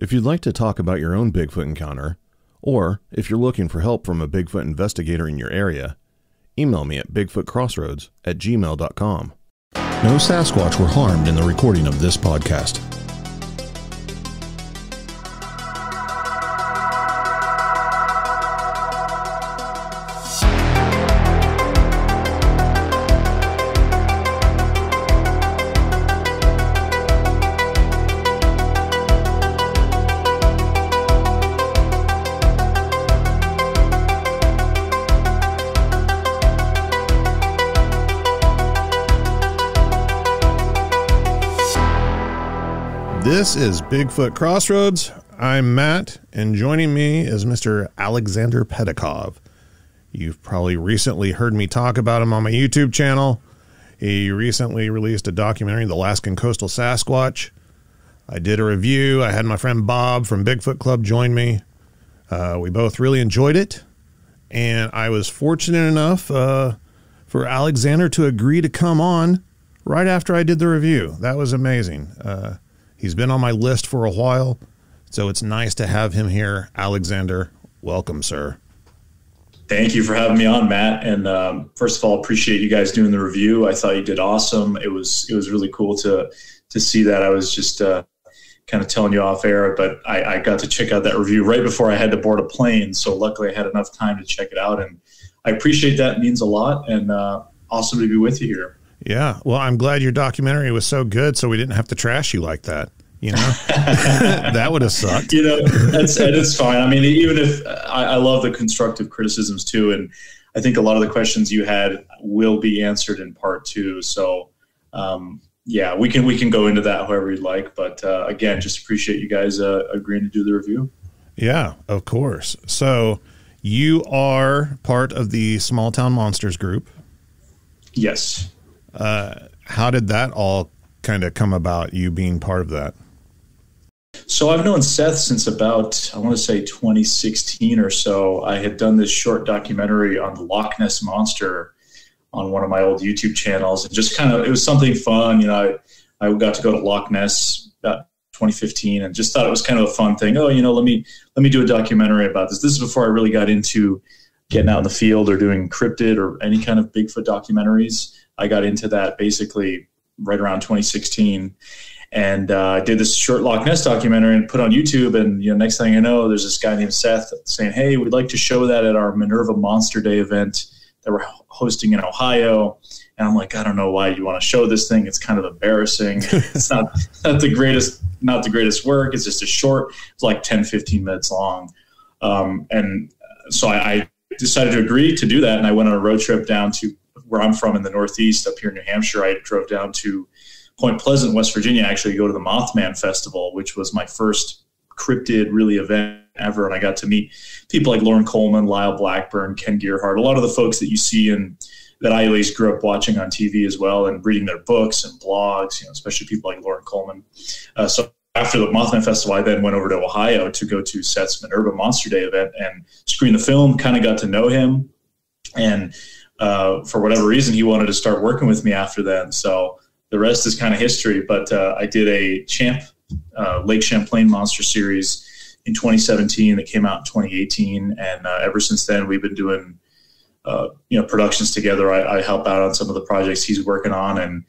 If you'd like to talk about your own Bigfoot encounter, or if you're looking for help from a Bigfoot investigator in your area, email me at bigfootcrossroads@gmail.com. No Sasquatch were harmed in the recording of this podcast. This is Bigfoot Crossroads. I'm Matt, and joining me is Mr. Aleksandar Petakov. You've probably recently heard me talk about him on my YouTube channel. He recently released a documentary, The Alaskan Coastal Sasquatch. I did a review. I had my friend Bob from Bigfoot Club join me. We both really enjoyed it, and I was fortunate enough for Aleksandar to agree to come on right after I did the review. That was amazing. He's been on my list for a while, so it's nice to have him here. Aleksandar, welcome, sir. Thank you for having me on, Matt. And first of all, appreciate you guys doing the review. I thought you did awesome. It was really cool to see that. I was just kind of telling you off air, but I got to check out that review right before I had to board a plane. So luckily I had enough time to check it out, and I appreciate that. It means a lot, and awesome to be with you here. Yeah, well, I'm glad your documentary was so good, so we didn't have to trash you like that. You know, that would have sucked. You know, it's fine. I mean, even if I love the constructive criticisms too, and I think a lot of the questions you had will be answered in part two. So, yeah, we can go into that however you'd like. But again, just appreciate you guys agreeing to do the review. Yeah, of course. So you are part of the Small Town Monsters group. Yes. How did that all kind of come about, you being part of that? So I've known Seth since about, I want to say 2016 or so. I had done this short documentary on the Loch Ness Monster on one of my old YouTube channels, and just kind of, it was something fun. You know, I got to go to Loch Ness about 2015 and just thought it was kind of a fun thing. Oh, you know, let me do a documentary about this. This is before I really got into getting out in the field or doing cryptid or any kind of Bigfoot documentaries. I got into that basically right around 2016, and I did this short Loch Ness documentary and put on YouTube. And next thing I know, there's this guy named Seth saying, "Hey, we'd like to show that at our Minerva Monster Day event that we're hosting in Ohio." And I'm like, I don't know why you want to show this thing. It's kind of embarrassing. It's not the greatest work. It's just a short. It's like 10, 15 minutes long, and so I decided to agree to do that. And I went on a road trip down to where I'm from in the Northeast, up here in New Hampshire. I drove down to Point Pleasant, West Virginia, actually go to the Mothman Festival, which was my first cryptid really event ever. And I got to meet people like Lauren Coleman, Lyle Blackburn, Ken Gearhart, a lot of the folks that you see and that I at least grew up watching on TV as well, and reading their books and blogs, especially people like Lauren Coleman. So after the Mothman Festival, I then went over to Ohio to go to Seth's Minerva Monster Day event and screen the film, kind of got to know him. And for whatever reason, he wanted to start working with me after then. So the rest is kind of history. But I did a Lake Champlain Monster series in 2017 that came out in 2018. And ever since then, we've been doing productions together. I help out on some of the projects he's working on, and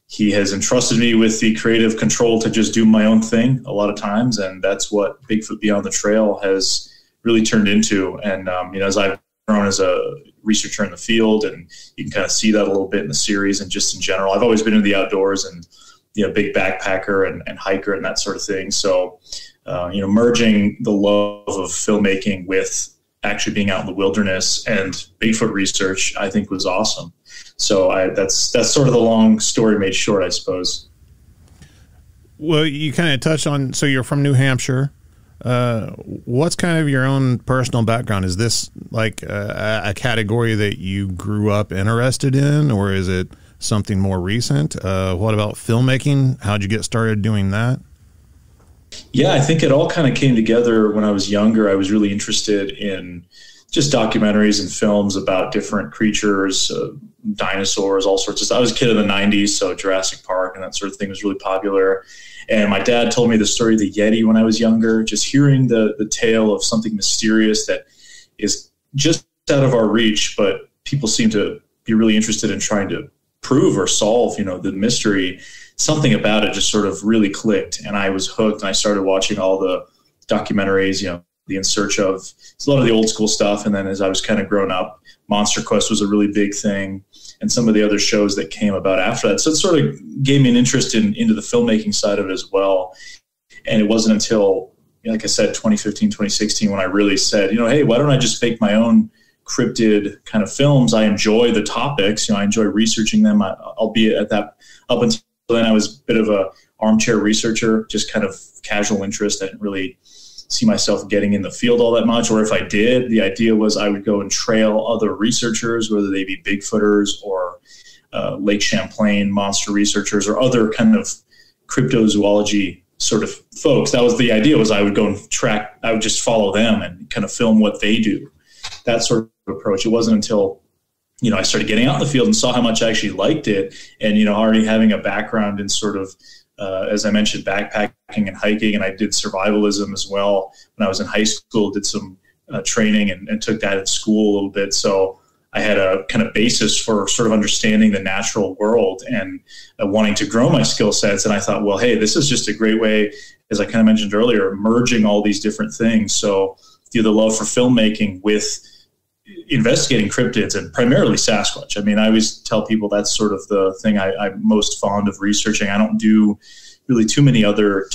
he has entrusted me with the creative control to just do my own thing a lot of times. And that's what Bigfoot Beyond the Trail has really turned into. And, as I've grown as a researcher in the field, and you can kind of see that a little bit in the series and just in general, I've always been in the outdoors and, big backpacker and hiker and that sort of thing. So, merging the love of filmmaking with actually being out in the wilderness and Bigfoot research, I think was awesome. So that's sort of the long story made short, I suppose. Well, you kind of touched on, so you're from New Hampshire. What's kind of your own personal background? Is this like a category that you grew up interested in, or is it something more recent? What about filmmaking? How'd you get started doing that? Yeah, I think it all kind of came together when I was younger. I was really interested in just documentaries and films about different creatures, dinosaurs, all sorts of stuff. I was a kid in the 90s, so Jurassic Park and that sort of thing was really popular. And my dad told me the story of the Yeti when I was younger. Just hearing the tale of something mysterious that is just out of our reach, but people seem to be really interested in trying to prove or solve, the mystery. Something about it just sort of really clicked, and I was hooked. And I started watching all the documentaries, the In Search Of. It's a lot of the old school stuff. And then as I was kind of grown up, Monster Quest was a really big thing, and some of the other shows that came about after that. So it sort of gave me an interest into the filmmaking side of it as well. And it wasn't until, like I said, 2015, 2016, when I really said, hey, why don't I just make my own cryptid kind of films? I enjoy the topics, I enjoy researching them. Albeit at that, up until then, I was a bit of a armchair researcher, just kind of casual interest. I didn't really see myself getting in the field all that much, or if I did, the idea was I would go and trail other researchers, whether they be Bigfooters or Lake Champlain monster researchers or other kind of cryptozoology sort of folks. That was the idea, was I would go and I would just follow them and kind of film what they do. That sort of approach. It wasn't until, I started getting out in the field and saw how much I actually liked it, and, already having a background in sort of, as I mentioned, backpacking and hiking, and I did survivalism as well. When I was in high school, did some training and took that at school a little bit. So I had a kind of basis for sort of understanding the natural world and wanting to grow my skill sets. And I thought, well, hey, this is just a great way, as I kind of mentioned earlier, merging all these different things. So the love for filmmaking with investigating cryptids, and primarily Sasquatch. I mean, I always tell people that's sort of the thing I'm most fond of researching. I don't do really too many other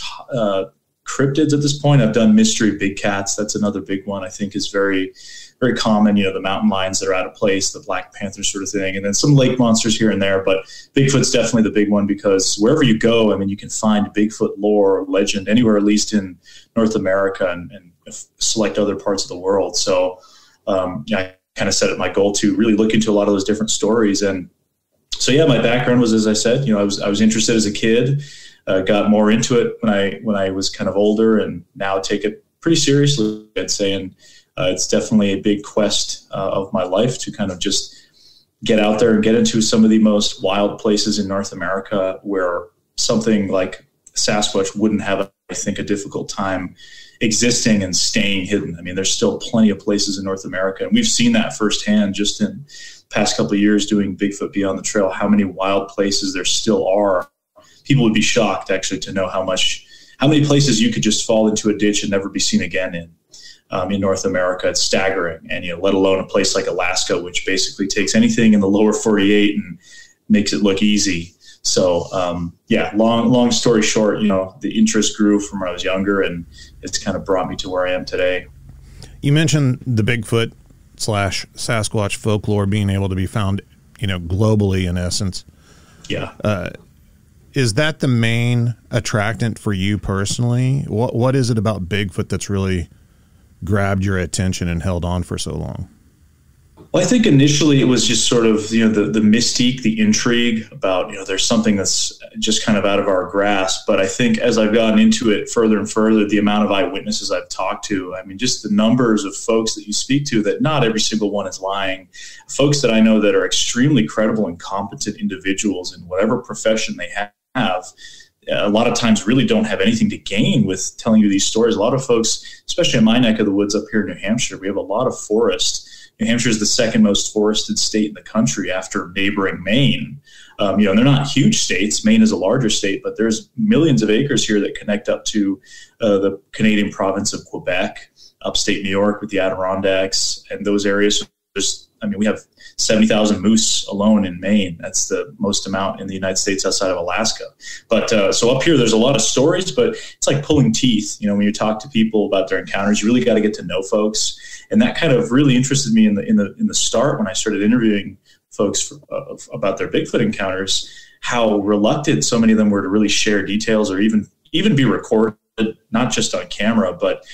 cryptids at this point. I've done mystery big cats. That's another big one I think is very, very common. The mountain lions that are out of place, the Black Panther sort of thing, and then some lake monsters here and there. But Bigfoot's definitely the big one, because wherever you go, I mean, you can find Bigfoot lore or legend anywhere, at least in North America and select other parts of the world. So I kind of set it my goal to really look into a lot of those different stories. And so, yeah, my background was, as I said, I was interested as a kid, got more into it when I was kind of older, and now take it pretty seriously, I'd say. And it's definitely a big quest of my life to kind of just get out there and get into some of the most wild places in North America, where something like Sasquatch wouldn't have, I think, a difficult time existing and staying hidden. I mean, there's still plenty of places in North America, and we've seen that firsthand just in the past couple of years doing Bigfoot Beyond the Trail, how many wild places there still are. People would be shocked, actually, to know how many places you could just fall into a ditch and never be seen again in North America. It's staggering. And, let alone a place like Alaska, which basically takes anything in the lower 48 and makes it look easy. So, long story short, the interest grew from when I was younger, and it's kind of brought me to where I am today. You mentioned the Bigfoot / Sasquatch folklore being able to be found, globally in essence. Yeah. Is that the main attractant for you personally? What is it about Bigfoot that's really grabbed your attention and held on for so long? Well, I think initially it was just sort of, the mystique, the intrigue about, there's something that's just kind of out of our grasp. But I think as I've gotten into it further and further, the amount of eyewitnesses I've talked to, I mean, just the numbers of folks that you speak to, that not every single one is lying. Folks that I know that are extremely credible and competent individuals in whatever profession they have, a lot of times really don't have anything to gain with telling you these stories. A lot of folks, especially in my neck of the woods up here in New Hampshire, we have a lot of forest. New Hampshire is the second most forested state in the country after neighboring Maine. They're not huge states. Maine is a larger state, but there's millions of acres here that connect up to the Canadian province of Quebec, upstate New York with the Adirondacks and those areas. We have 70,000 moose alone in Maine. That's the most amount in the United States outside of Alaska. But so up here, there's a lot of stories, but it's like pulling teeth. When you talk to people about their encounters, you really got to get to know folks. And that kind of really interested me in the start when I started interviewing folks about their Bigfoot encounters, how reluctant so many of them were to really share details or even be recorded, not just on camera, but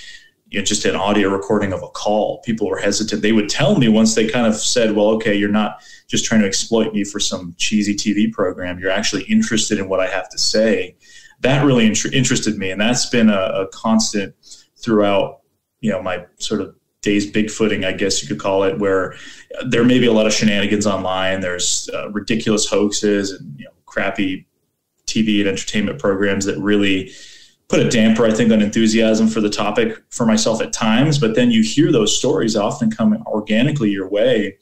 just an audio recording of a call. People were hesitant. They would tell me once they kind of said, well, okay, you're not just trying to exploit me for some cheesy TV program. You're actually interested in what I have to say. That really interested me. And that's been a constant throughout, my sort of days Bigfooting, I guess you could call it, where there may be a lot of shenanigans online. There's ridiculous hoaxes and crappy TV and entertainment programs that really put a damper, I think, on enthusiasm for the topic for myself at times. But then you hear those stories often come organically your way.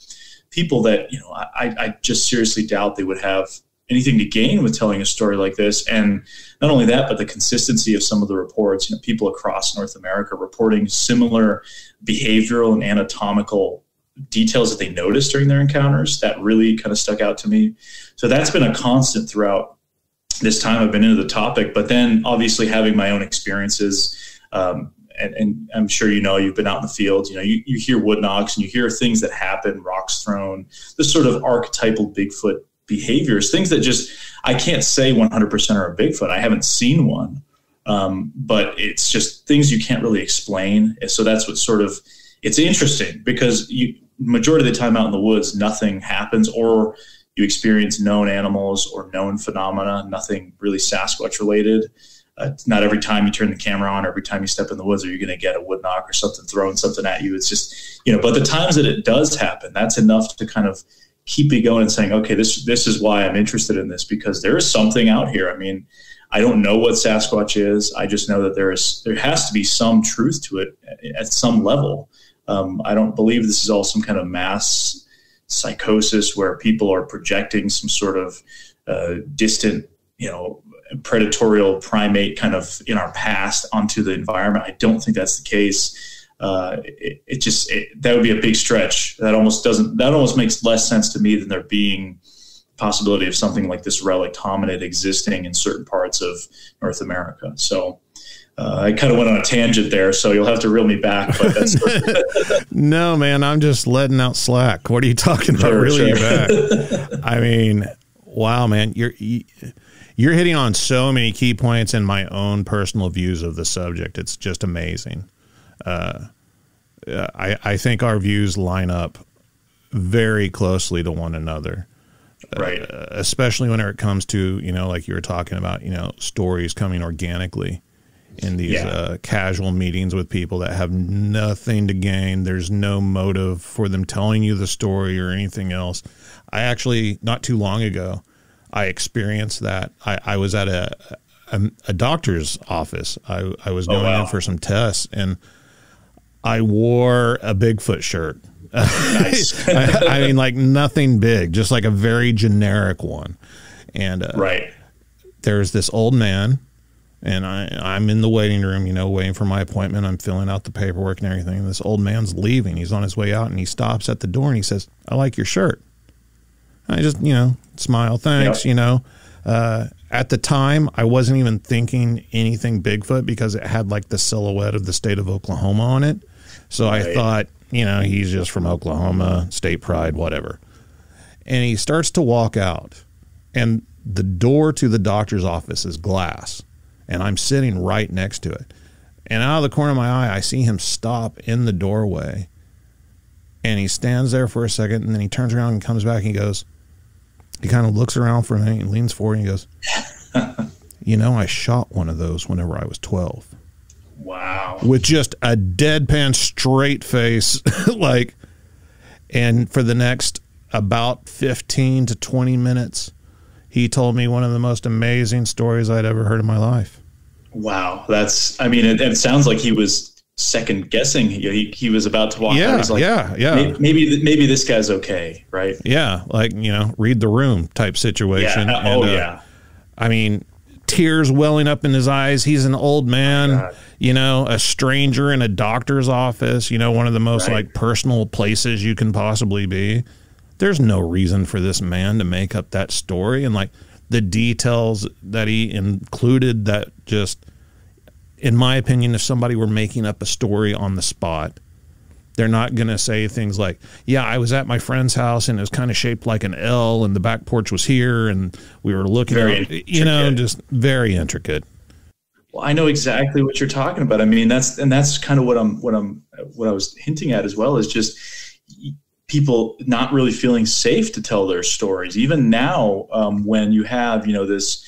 People that, I just seriously doubt they would have anything to gain with telling a story like this. And not only that, but the consistency of some of the reports, people across North America reporting similar behavioral and anatomical details that they noticed during their encounters, that really kind of stuck out to me. So that's been a constant throughout this time I've been into the topic. But then obviously having my own experiences, and I'm sure you've been out in the field, you hear wood knocks and you hear things that happen, rocks thrown, this sort of archetypal Bigfoot behaviors, things that just, I can't say 100% are a Bigfoot. I haven't seen one, but it's just things you can't really explain. So that's what sort of, it's interesting because majority of the time out in the woods, nothing happens, or you experience known animals or known phenomena, nothing really Sasquatch related. Not every time you turn the camera on, or every time you step in the woods, are you going to get a wood knock or something throwing something at you. It's just, but the times that it does happen, that's enough to kind of keep me going and saying, okay, this is why I'm interested in this, because there is something out here. I mean, I don't know what Sasquatch is. I just know that there has to be some truth to it at some level. I don't believe this is all some kind of mass psychosis where people are projecting some sort of distant, predatorial primate kind of in our past onto the environment. I don't think that's the case. That would be a big stretch. That almost makes less sense to me than there being possibility of something like this relic hominid existing in certain parts of North America. So I kind of went on a tangent there, so you'll have to reel me back. But that's no, man, I'm just letting out slack. What are you talking about? Reeling you back? I mean, wow, man, you're hitting on so many key points in my own personal views of the subject. It's just amazing. I think our views line up very closely to one another, right? Especially when it comes to, like you were talking about, stories coming organically in these casual meetings with people that have nothing to gain. There's no motive for them telling you the story or anything else. I actually, not too long ago, I experienced that. I was at a doctor's office. I was going in for some tests, and I wore a Bigfoot shirt. Nice. I mean, like nothing big, just like a very generic one. And right. There's this old man, and I'm in the waiting room, waiting for my appointment. I'm filling out the paperwork and everything. And this old man's leaving. He's on his way out, and he stops at the door, and he says, "I like your shirt." I just, smile, thanks, Yep. At the time, I wasn't even thinking anything Bigfoot because it had like the silhouette of the state of Oklahoma on it. So Right. I thought, he's just from Oklahoma, state pride, whatever. And he starts to walk out, and the door to the doctor's office is glass, and I'm sitting right next to it. And out of the corner of my eye, I see him stop in the doorway, and he stands there for a second, and then he turns around and comes back, and he kind of looks around for a minute and leans forward and he goes, I shot one of those whenever I was 12. Wow. With just a deadpan straight face. And for the next about 15 to 20 minutes, he told me one of the most amazing stories I'd ever heard in my life. Wow. It sounds like he was second guessing. He was about to walk out. He's like, maybe this guy's okay, right? Yeah, read the room type situation. Yeah. I mean, tears welling up in his eyes. He's an old man, a stranger in a doctor's office, one of the most personal places you can possibly be. There's no reason for this man to make up that story, and the details that he included that just, in my opinion, if somebody were making up a story on the spot, they're not going to say things like, I was at my friend's house and it was kind of shaped like an L and the back porch was here and we were looking at, just very intricate. Well, I know exactly what you're talking about. I mean, that's kind of what I was hinting at as well, is just people not really feeling safe to tell their stories. Even now, when you have, this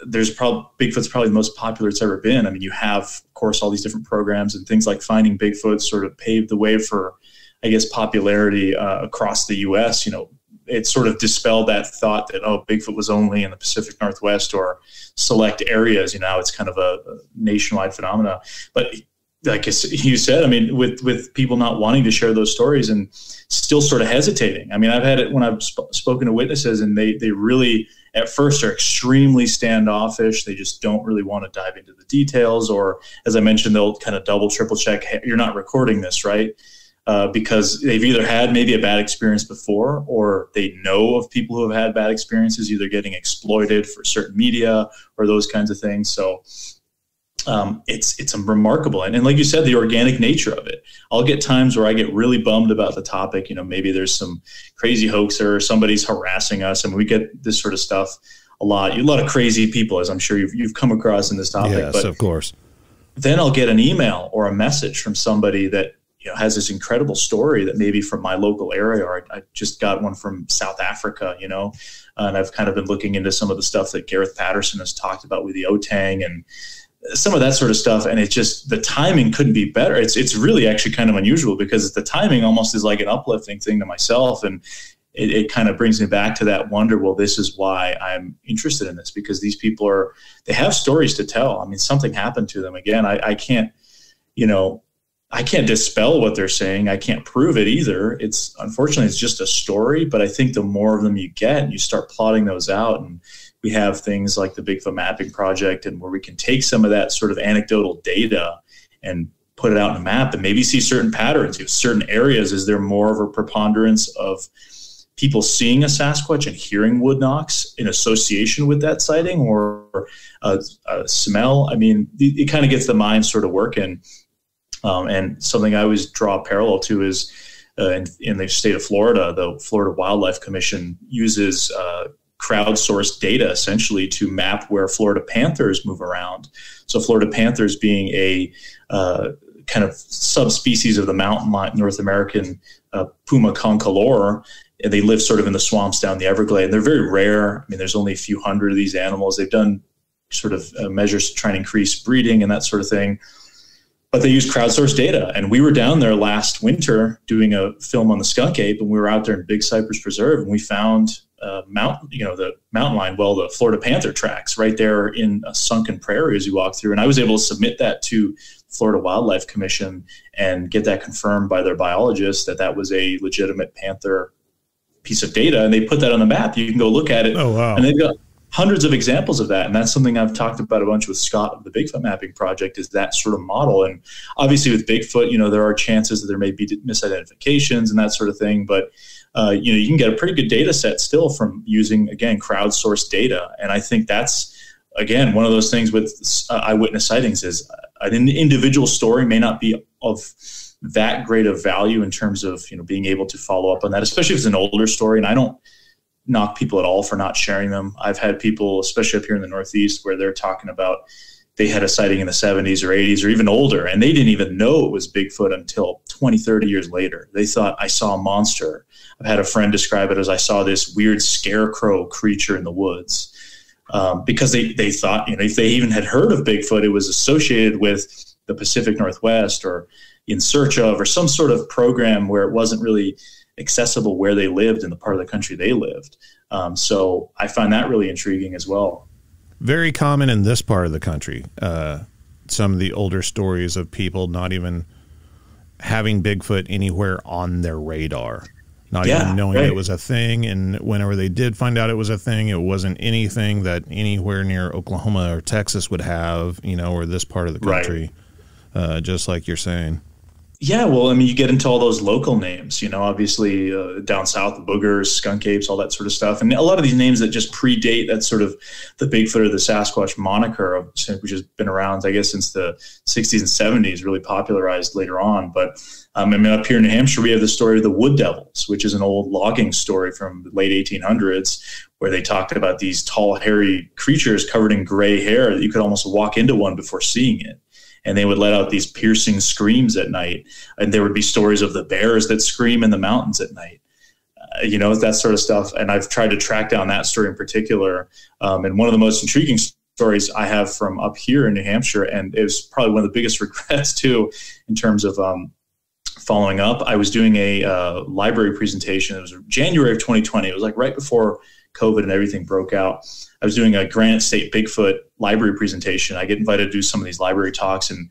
Bigfoot's probably the most popular it's ever been. I mean, you have, of course, all these different programs and things like Finding Bigfoot sort of paved the way for, I guess, popularity across the U.S. It sort of dispelled that thought that, Bigfoot was only in the Pacific Northwest or select areas. Now it's kind of a nationwide phenomena. But like you said, I mean, with people not wanting to share those stories and still sort of hesitating. I mean, I've had it when I've spoken to witnesses, and they really at first are extremely standoffish. They just don't really want to dive into the details, or as I mentioned, they'll kind of double, triple check. Hey, you're not recording this, right? Because they've either had maybe a bad experience before, or they know of people who have had bad experiences, either getting exploited for certain media or those kinds of things. So it's a remarkable. And like you said, the organic nature of it. I'll get times where I get really bummed about the topic. Maybe there's some crazy hoaxer or somebody's harassing us. And we get this sort of stuff a lot. A lot of crazy people, as I'm sure you've come across in this topic. Yes, but of course. Then I'll get an email or a message from somebody that has this incredible story that maybe from my local area, or I just got one from South Africa, and I've kind of been looking into some of the stuff that Gareth Patterson has talked about with the Otang and some of that sort of stuff. And it's just, the timing couldn't be better. It's really actually kind of unusual, because the timing almost is like an uplifting thing to myself. And it kind of brings me back to that wonder, well, this is why I'm interested in this, because these people they have stories to tell. I mean, something happened to them. Again, I can't dispel what they're saying. I can't prove it either. Unfortunately, it's just a story, but I think the more of them you get and you start plotting those out, and we have things like the Bigfoot Mapping Project, and where we can take some of that sort of anecdotal data and put it out in a map and maybe see certain patterns. Certain areas, is there more of a preponderance of people seeing a Sasquatch and hearing wood knocks in association with that sighting, or a smell? I mean, it kind of gets the mind sort of working. And something I always draw a parallel to is in the state of Florida, the Florida Wildlife Commission uses crowdsourced data essentially to map where Florida panthers move around. So Florida panthers being a kind of subspecies of the mountain lion, North American Puma concolor. They live sort of in the swamps down the Everglades. They're very rare. I mean, there's only a few hundred of these animals. They've done sort of measures to try and increase breeding and that sort of thing. But they use crowdsourced data. And we were down there last winter doing a film on the skunk ape, and we were out there in Big Cypress Preserve, and we found the mountain lion, the Florida panther tracks right there in a sunken prairie as you walk through. And I was able to submit that to Florida Wildlife Commission and get that confirmed by their biologists that was a legitimate panther piece of data. And they put that on the map. You can go look at it. Oh, wow. And they've got hundreds of examples of that. And that's something I've talked about a bunch with Scott of the Bigfoot Mapping Project, is that sort of model. And obviously with Bigfoot, there are chances that there may be misidentifications and that sort of thing. But, you can get a pretty good data set still from using, again, crowdsourced data. And I think that's, again, one of those things with eyewitness sightings is an individual story may not be of that great of value in terms of, being able to follow up on that, especially if it's an older story. And I don't knock people at all for not sharing them. I've had people, especially up here in the Northeast, where they're talking about they had a sighting in the 70s or 80s or even older, and they didn't even know it was Bigfoot until 20, 30 years later. They thought, I saw a monster. I've had a friend describe it as, I saw this weird scarecrow creature in the woods. Because they thought, if they even had heard of Bigfoot, it was associated with the Pacific Northwest or in search of, or some sort of program where it wasn't really accessible where they lived in the part of the country they lived. So I find that really intriguing as well. Very common in this part of the country. Some of the older stories of people not even having Bigfoot anywhere on their radar, not even knowing it was a thing. And whenever they did find out it was a thing, it wasn't anything that anywhere near Oklahoma or Texas would have, or this part of the country, just like you're saying. Yeah, well, I mean, you get into all those local names, obviously down south, boogers, skunk apes, all that sort of stuff. And a lot of these names that just predate that sort of the Bigfoot or the Sasquatch moniker, which has been around, I guess, since the 60s and 70s, really popularized later on. But I mean, up here in New Hampshire, we have the story of the Wood Devils, which is an old logging story from the late 1800s, where they talked about these tall, hairy creatures covered in gray hair that you could almost walk into one before seeing it. And they would let out these piercing screams at night. And there would be stories of the bears that scream in the mountains at night, that sort of stuff. And I've tried to track down that story in particular. And one of the most intriguing stories I have from up here in New Hampshire, and it was probably one of the biggest regrets too, in terms of following up. I was doing a library presentation. It was January of 2020. It was like right before COVID and everything broke out. I was doing a Granite State Bigfoot library presentation. I get invited to do some of these library talks, and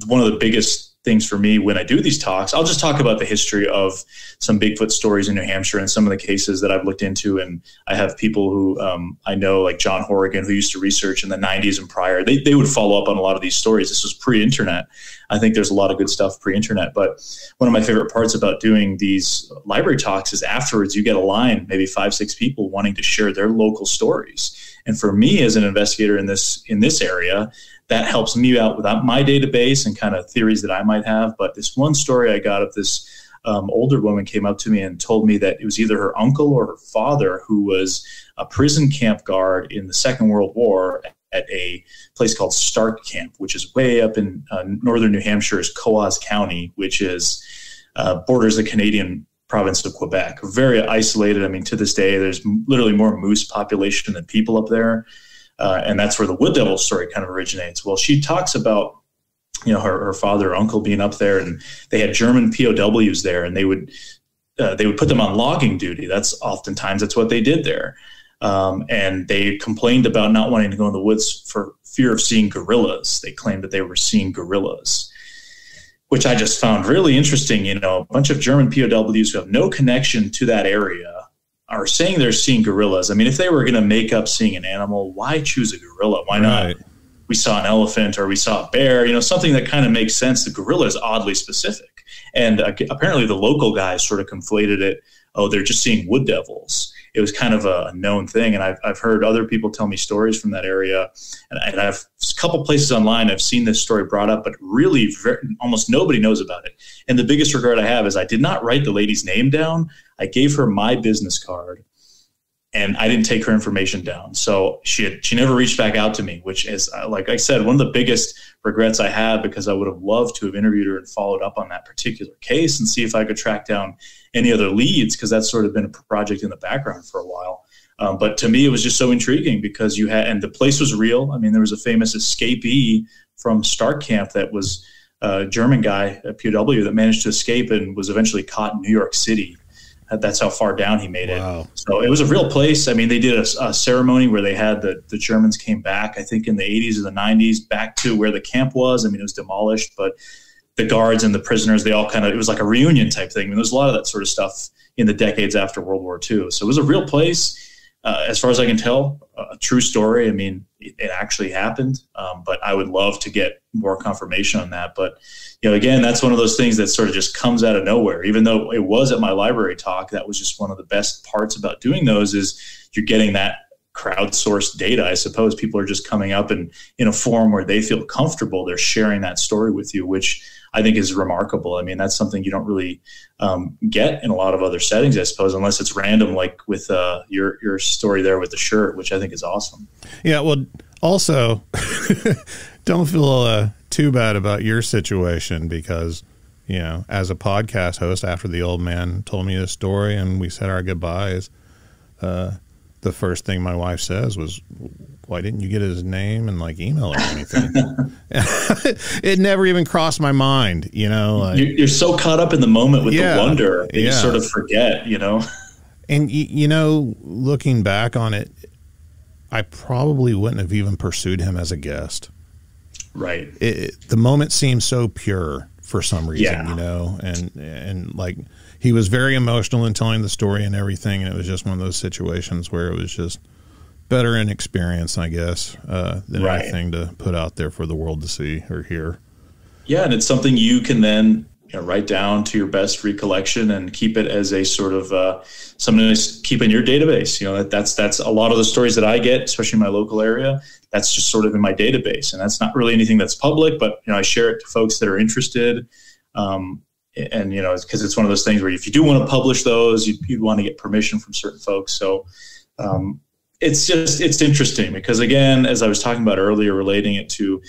one of the biggest things for me when I do these talks, I'll just talk about the history of some Bigfoot stories in New Hampshire and some of the cases that I've looked into. And I have people who I know, like John Horrigan, who used to research in the 90s and prior. They would follow up on a lot of these stories. This was pre-internet. I think there's a lot of good stuff pre-internet. But one of my favorite parts about doing these library talks is afterwards you get a line, maybe 5-6 people wanting to share their local stories. And for me as an investigator in this area, that helps me out without my database and kind of theories that I might have. But this one story I got of this older woman came up to me and told me that it was either her uncle or her father who was a prison camp guard in the Second World War at a place called Stark Camp, which is way up in northern New Hampshire's Coas County, which is borders the Canadian province of Quebec. Very isolated. I mean, to this day, there's literally more moose population than people up there. And that's where the Wood Devil story kind of originates. Well, she talks about, her father or uncle being up there, and they had German POWs there, and they would put them on logging duty. That's what they did there. And they complained about not wanting to go in the woods for fear of seeing gorillas. They claimed that they were seeing gorillas, which I just found really interesting. A bunch of German POWs who have no connection to that area are saying they're seeing gorillas. I mean, if they were going to make up seeing an animal, why choose a gorilla? Why not? We saw an elephant or we saw a bear, something that kind of makes sense. The gorilla is oddly specific. And apparently the local guys sort of conflated it. Oh, they're just seeing wood devils. It was kind of a known thing. And I've heard other people tell me stories from that area. And I've a couple places online, I've seen this story brought up, but really almost nobody knows about it. And the biggest regret I have is I did not write the lady's name down. I gave her my business card, and I didn't take her information down. So she never reached back out to me, which is, like I said, one of the biggest regrets I have, because I would have loved to have interviewed her and followed up on that particular case and see if I could track down any other leads, because that's sort of been a project in the background for a while. But to me, it was just so intriguing because and the place was real. I mean, there was a famous escapee from Stark Camp that was a German guy, a POW, that managed to escape and was eventually caught in New York City. That's how far down he made it. Wow. So it was a real place. I mean, they did a ceremony where they had the Germans came back, I think in the 80s or the 90s, back to where the camp was. I mean, it was demolished, but the guards and the prisoners, they all it was like a reunion type thing. I mean, there's a lot of that sort of stuff in the decades after World War II. So it was a real place. As far as I can tell, a true story. I mean, it actually happened, but I would love to get more confirmation on that. But, again, that's one of those things that sort of just comes out of nowhere. Even though it was at my library talk, that was just one of the best parts about doing those is you're getting that crowdsourced data. I suppose people are just coming up and in a forum where they feel comfortable, they're sharing that story with you, which I think is remarkable. I mean, that's something you don't really get in a lot of other settings, I suppose, unless it's random, like with your story there with the shirt, which I think is awesome. Yeah, well, also, don't feel too bad about your situation because, as a podcast host, after the old man told me his story and we said our goodbyes, the first thing my wife says was, why didn't you get his name and email or anything? It never even crossed my mind, you're so caught up in the moment with the wonder that you sort of forget, And, looking back on it, I probably wouldn't have even pursued him as a guest. Right. The moment seemed so pure for some reason, and he was very emotional in telling the story and everything. And it was just one of those situations where it was just better inexperience, I guess, than anything to put out there for the world to see or hear. Yeah. And it's something you can then write down to your best recollection and keep it as a sort of something to keep in your database. That's a lot of the stories that I get, especially in my local area. That's just sort of in my database, and that's not really anything that's public, but I share it to folks that are interested. And because it's one of those things where if you do want to publish those, you'd want to get permission from certain folks. So it's interesting because, again, as I was talking about earlier, relating it to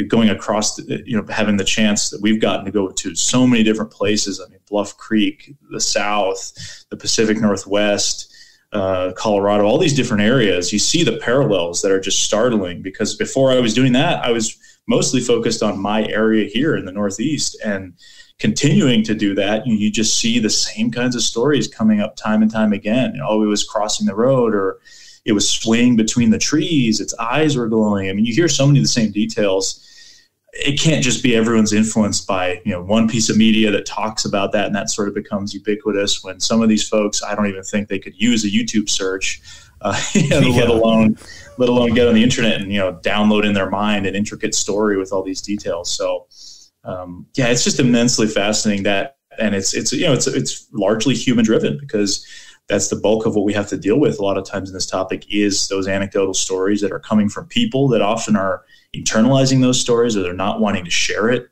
going across, having the chance that we've gotten to go to so many different places. I mean, Bluff Creek, the South, the Pacific Northwest, Colorado, all these different areas, you see the parallels that are just startling, because before I was doing that, I was mostly focused on my area here in the Northeast, and continuing to do that, you just see the same kinds of stories coming up time and time again. It was crossing the road, or it was swaying between the trees, its eyes were glowing. I mean, you hear so many of the same details. It can't just be everyone's influenced by, one piece of media that talks about that, and that sort of becomes ubiquitous, when some of these folks, I don't even think they could use a YouTube search, let alone get on the internet and, download in their mind an intricate story with all these details. So, it's just immensely fascinating and it's largely human driven, because that's the bulk of what we have to deal with a lot of times in this topic, is those anecdotal stories that are coming from people that often are internalizing those stories, or they're not wanting to share it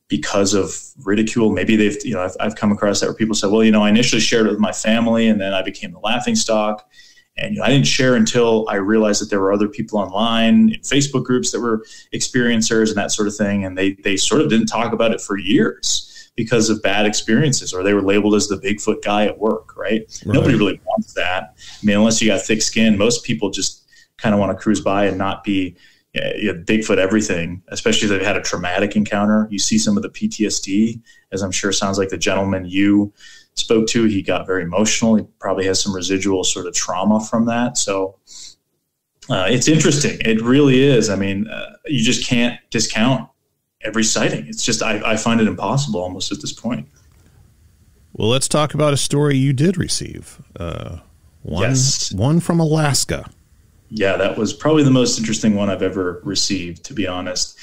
because of ridicule. Maybe they've, I've come across that where people say, well, I initially shared it with my family, and then I became the laughingstock. And I didn't share until I realized that there were other people online in Facebook groups that were experiencers and that sort of thing. And they sort of didn't talk about it for years because of bad experiences, or they were labeled as the Bigfoot guy at work, right? Nobody really wants that. I mean, unless you got thick skin, most people just kind of want to cruise by and not be Bigfoot everything, especially if they've had a traumatic encounter. You see some of the PTSD, as I'm sure sounds like the gentleman you spoke to. He got very emotional. He probably has some residual sort of trauma from that. So it's interesting. It really is. I mean, you just can't discount every sighting. It's just, I find it impossible almost at this point. Well, let's talk about a story you did receive. One from Alaska. Yeah, that was probably the most interesting one I've ever received, to be honest.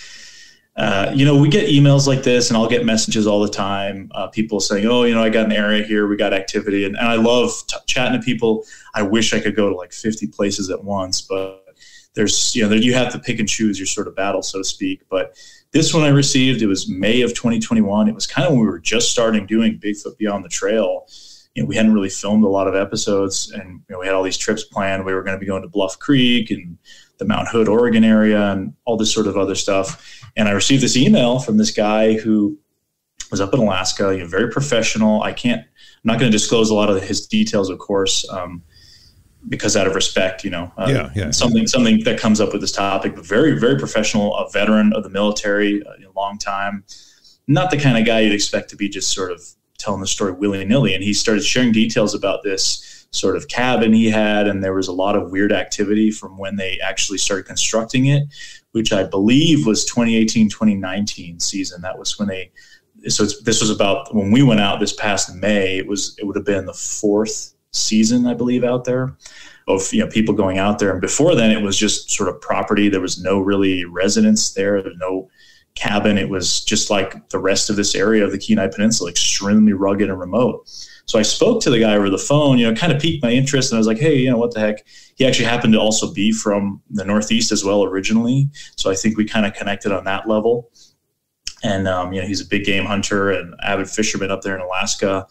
We get emails like this, and I'll get messages all the time. People saying, I got an area here, we got activity. And I love chatting to people. I wish I could go to like 50 places at once, but there's, you have to pick and choose your sort of battle, so to speak. But this one I received, it was May of 2021. It was kind of when we were just starting doing Bigfoot Beyond the Trail. We hadn't really filmed a lot of episodes, and we had all these trips planned. We were going to be going to Bluff Creek and the Mount Hood, Oregon area, and all this sort of other stuff. And I received this email from this guy who was up in Alaska, very professional. I'm not going to disclose a lot of his details, of course, because out of respect, something that comes up with this topic, but very, very professional, a veteran of the military, a long time, not the kind of guy you'd expect to be just sort of telling the story willy-nilly. And he started sharing details about this sort of cabin he had, and there was a lot of weird activity from when they actually started constructing it, which I believe was 2018-2019 season. That was when this was about when we went out this past May. It would have been the 4th season, I believe, out there of people going out there. And before then, it was just sort of property. There was no really residence there. There's no cabin. It was just like the rest of this area of the Kenai Peninsula, extremely rugged and remote. So I spoke to the guy over the phone, kind of piqued my interest. And I was like, hey, what the heck? He actually happened to also be from the Northeast as well originally. So I think we kind of connected on that level. And, he's a big game hunter and avid fisherman up there in Alaska,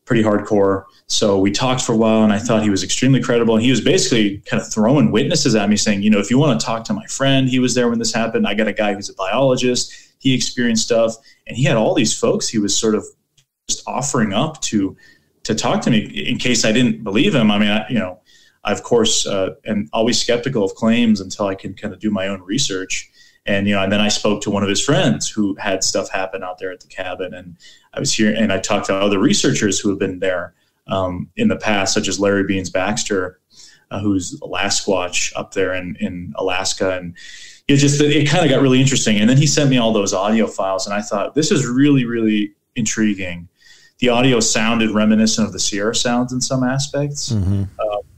pretty hardcore. So we talked for a while, and I thought he was extremely credible. And he was basically kind of throwing witnesses at me saying, if you want to talk to my friend, he was there when this happened. I got a guy who's a biologist. He experienced stuff. And he had all these folks he was sort of just offering up to talk to me in case I didn't believe him. I mean, I of course, am always skeptical of claims until I can kind of do my own research. And, and then I spoke to one of his friends who had stuff happen out there at the cabin. And I was here, and I talked to other researchers who have been there in the past, such as Larry Beans Baxter, who's a Lasquatch up there in Alaska. And it kind of got really interesting. And then he sent me all those audio files, and I thought, this is really, really intriguing. The audio sounded reminiscent of the Sierra sounds in some aspects. Mm-hmm.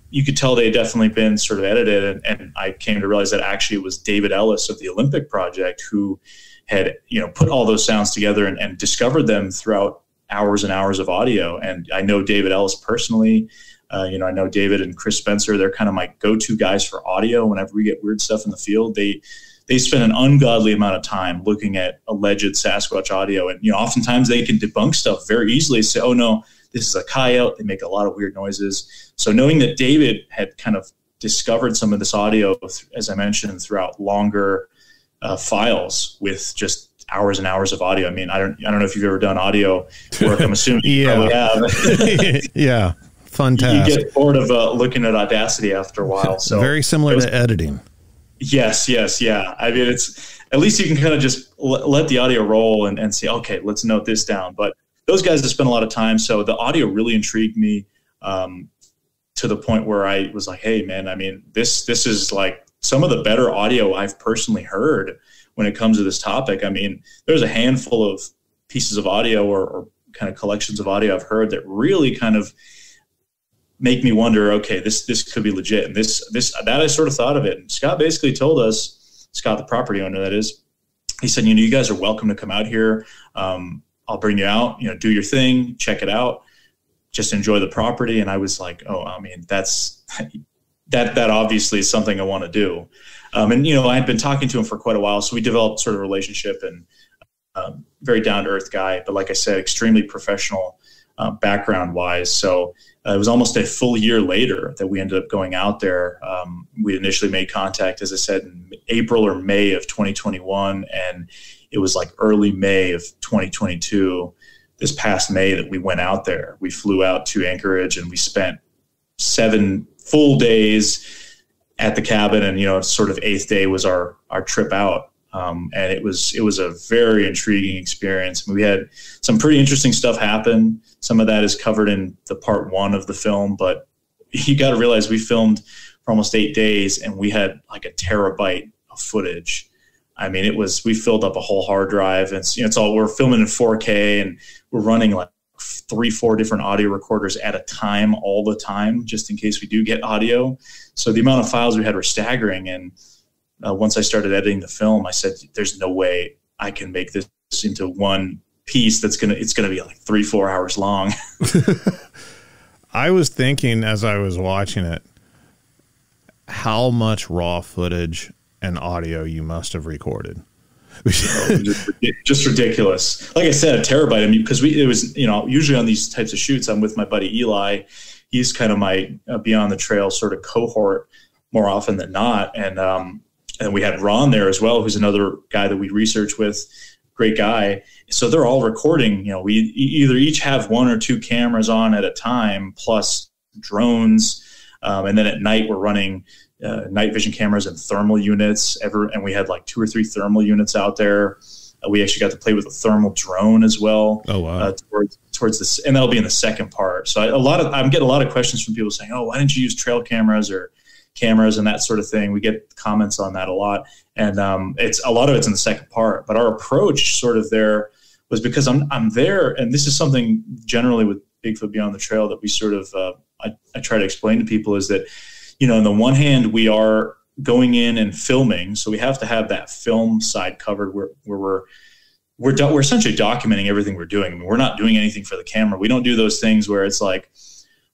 You could tell they had definitely been sort of edited. And I came to realize that actually it was David Ellis of the Olympic Project who had, put all those sounds together and discovered them throughout hours and hours of audio. And I know David Ellis personally. I know David and Chris Spencer. They're kind of my go-to guys for audio. Whenever we get weird stuff in the field, they spend an ungodly amount of time looking at alleged Sasquatch audio. And, oftentimes they can debunk stuff very easily, say, oh, no, this is a coyote. They make a lot of weird noises. So knowing that David had kind of discovered some of this audio, as I mentioned, throughout longer files with just hours and hours of audio. I mean, I don't know if you've ever done audio work. I'm assuming you probably have. Yeah. fun task. You get bored of looking at Audacity after a while. So very similar to editing. Yes. Yeah. I mean, it's at least you can kind of just let the audio roll and say, okay, let's note this down. But those guys have spent a lot of time. So the audio really intrigued me to the point where I was like, hey, man, I mean, this is like some of the better audio I've personally heard when it comes to this topic. I mean, there's a handful of pieces of audio or kind of collections of audio I've heard that really kind of make me wonder, okay, this could be legit. And that I sort of thought of it. And Scott basically told us, Scott, the property owner, that is, he said, you guys are welcome to come out here. I'll bring you out, do your thing, check it out, just enjoy the property. And I was like, oh, I mean, that obviously is something I want to do. And I had been talking to him for quite a while. So we developed sort of a relationship, and very down-to-earth guy, but like I said, extremely professional background-wise. So it was almost a full year later that we ended up going out there. We initially made contact, as I said, in April or May of 2021, and it was like early May of 2022, this past May, that we went out there. We flew out to Anchorage, and we spent 7 full days at the cabin, and sort of 8th day was our trip out. And it was a very intriguing experience. We had some pretty interesting stuff happen. Some of that is covered in the part 1 of the film, but you got to realize we filmed for almost 8 days, and we had like a terabyte of footage. I mean, we filled up a whole hard drive, and we're filming in 4K, and we're running like 3-4 different audio recorders at a time, all the time, just in case we do get audio. So the amount of files we had were staggering. And once I started editing the film, I said, there's no way I can make this into one piece it's going to be like 3-4 hours long. I was thinking as I was watching it, how much raw footage and audio you must have recorded. Just ridiculous. Like I said, a terabyte. I mean, because it was, usually on these types of shoots, I'm with my buddy Eli. He's kind of my Beyond the Trail sort of cohort more often than not. And we had Ron there as well, who's another guy that we research with, great guy. So they're all recording. We either each have 1 or 2 cameras on at a time, plus drones. And then at night we're running night vision cameras and thermal units. And we had like 2 or 3 thermal units out there. We actually got to play with a thermal drone as well. Oh, wow. Towards this, and that'll be in the second part. So I'm getting a lot of questions from people saying, oh, why didn't you use trail cameras or cameras and that sort of thing? We get comments on that a lot. And a lot of it's in the second part. But our approach sort of there was because I'm there, and this is something generally with Bigfoot Beyond the Trail that we sort of I try to explain to people, is that on the one hand, we are going in and filming, so we have to have that film side covered where we're essentially documenting everything we're doing. I mean, we're not doing anything for the camera. We don't do those things where it's like,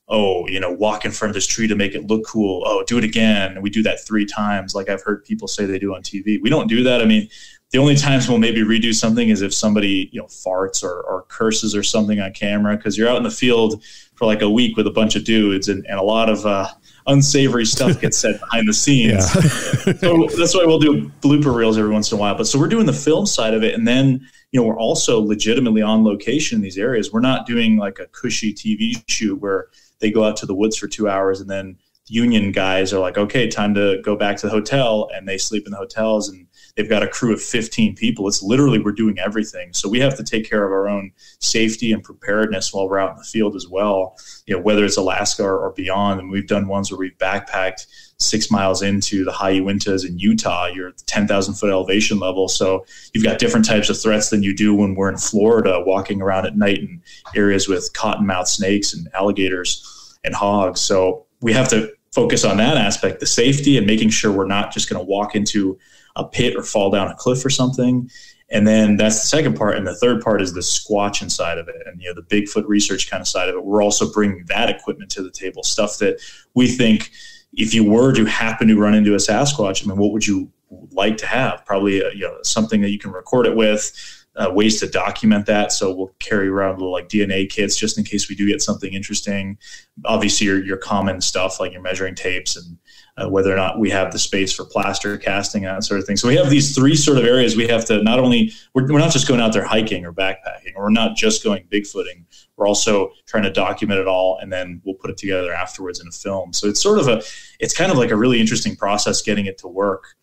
oh, walk in front of this tree to make it look cool. Oh, do it again. And we do that 3 times, like I've heard people say they do on TV. We don't do that. I mean, the only times we'll maybe redo something is if somebody, farts or curses or something on camera, because you're out in the field for like a week with a bunch of dudes, and a lot of unsavory stuff gets said behind the scenes. Yeah. So that's why we'll do blooper reels every once in a while. But so we're doing the film side of it, and then we're also legitimately on location in these areas. We're not doing like a cushy TV shoot where they go out to the woods for 2 hours, and then union guys are like, okay, time to go back to the hotel, and they sleep in the hotels, and they've got a crew of 15 people. It's literally, we're doing everything. So we have to take care of our own safety and preparedness while we're out in the field as well, whether it's Alaska or beyond. And we've done ones where we've backpacked 6 miles into the high Uintas in Utah. You're at the 10,000 foot elevation level. So you've got different types of threats than you do when we're in Florida, walking around at night in areas with cottonmouth snakes and alligators and hogs. So we have to focus on that aspect, the safety, and making sure we're not just going to walk into a pit or fall down a cliff or something. And then that's the second part. And the third part is the squatching side of it, and the Bigfoot research kind of side of it. We're also bringing that equipment to the table, stuff that we think if you were to happen to run into a Sasquatch, I mean, what would you like to have? Probably something that you can record it with, ways to document that. So we'll carry around little like DNA kits just in case we do get something interesting. Obviously your common stuff like your measuring tapes and whether or not we have the space for plaster casting and that sort of thing. So we have these three sort of areas we have to not only, we're not just going out there hiking or backpacking, or we're not just going Bigfooting. We're also trying to document it all, and then we'll put it together afterwards in a film. So it's it's kind of like a really interesting process getting it to work.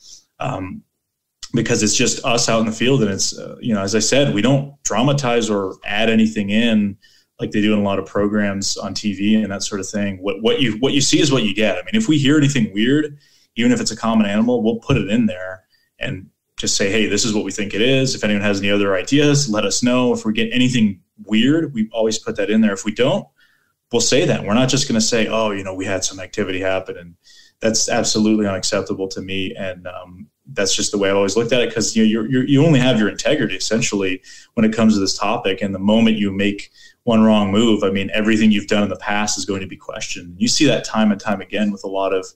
Because it's just us out in the field, and it's, as I said, we don't dramatize or add anything in like they do in a lot of programs on TV and that sort of thing. What you see is what you get. I mean, if we hear anything weird, even if it's a common animal, we'll put it in there and just say, hey, this is what we think it is. If anyone has any other ideas, let us know. If we get anything weird, we always put that in there. If we don't, we'll say that. We're not just going to say, oh, we had some activity happen, and that's absolutely unacceptable to me. And that's just the way I've always looked at it, because you only have your integrity essentially when it comes to this topic. And the moment you make one wrong move, I mean, everything you've done in the past is going to be questioned. You see that time and time again with a lot of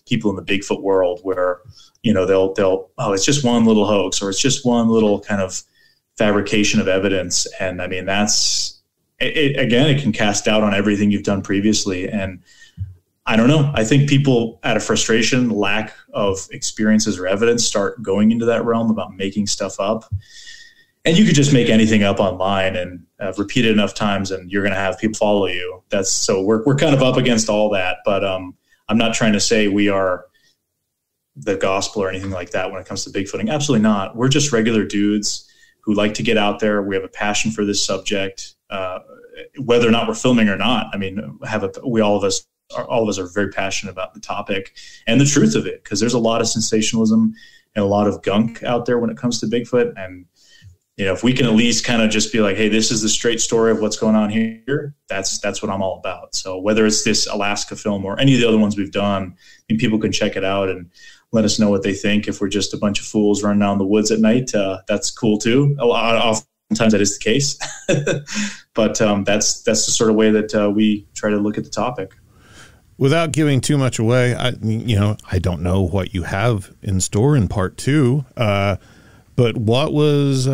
people in the Bigfoot world, where they'll it's just one little hoax, or it's just one little kind of fabrication of evidence. And I mean, that's it. Again, it can cast doubt on everything you've done previously. And I don't know. I think people, out of frustration, lack of experiences or evidence, start going into that realm about making stuff up. And you could just make anything up online and repeat it enough times, and you're going to have people follow you. So we're kind of up against all that. But I'm not trying to say we are the gospel or anything like that when it comes to Bigfooting. Absolutely not. We're just regular dudes who like to get out there. We have a passion for this subject, whether or not we're filming or not. I mean, all of us are very passionate about the topic and the truth of it, because there's a lot of sensationalism and a lot of gunk out there when it comes to Bigfoot. And, if we can at least kind of just be like, hey, this is the straight story of what's going on here, that's what I'm all about. So whether it's this Alaska film or any of the other ones we've done, I mean, people can check it out and let us know what they think. If we're just a bunch of fools running down the woods at night, that's cool too. Oftentimes that is the case. But that's the sort of way that we try to look at the topic. Without giving too much away, I don't know what you have in store in part 2, but what was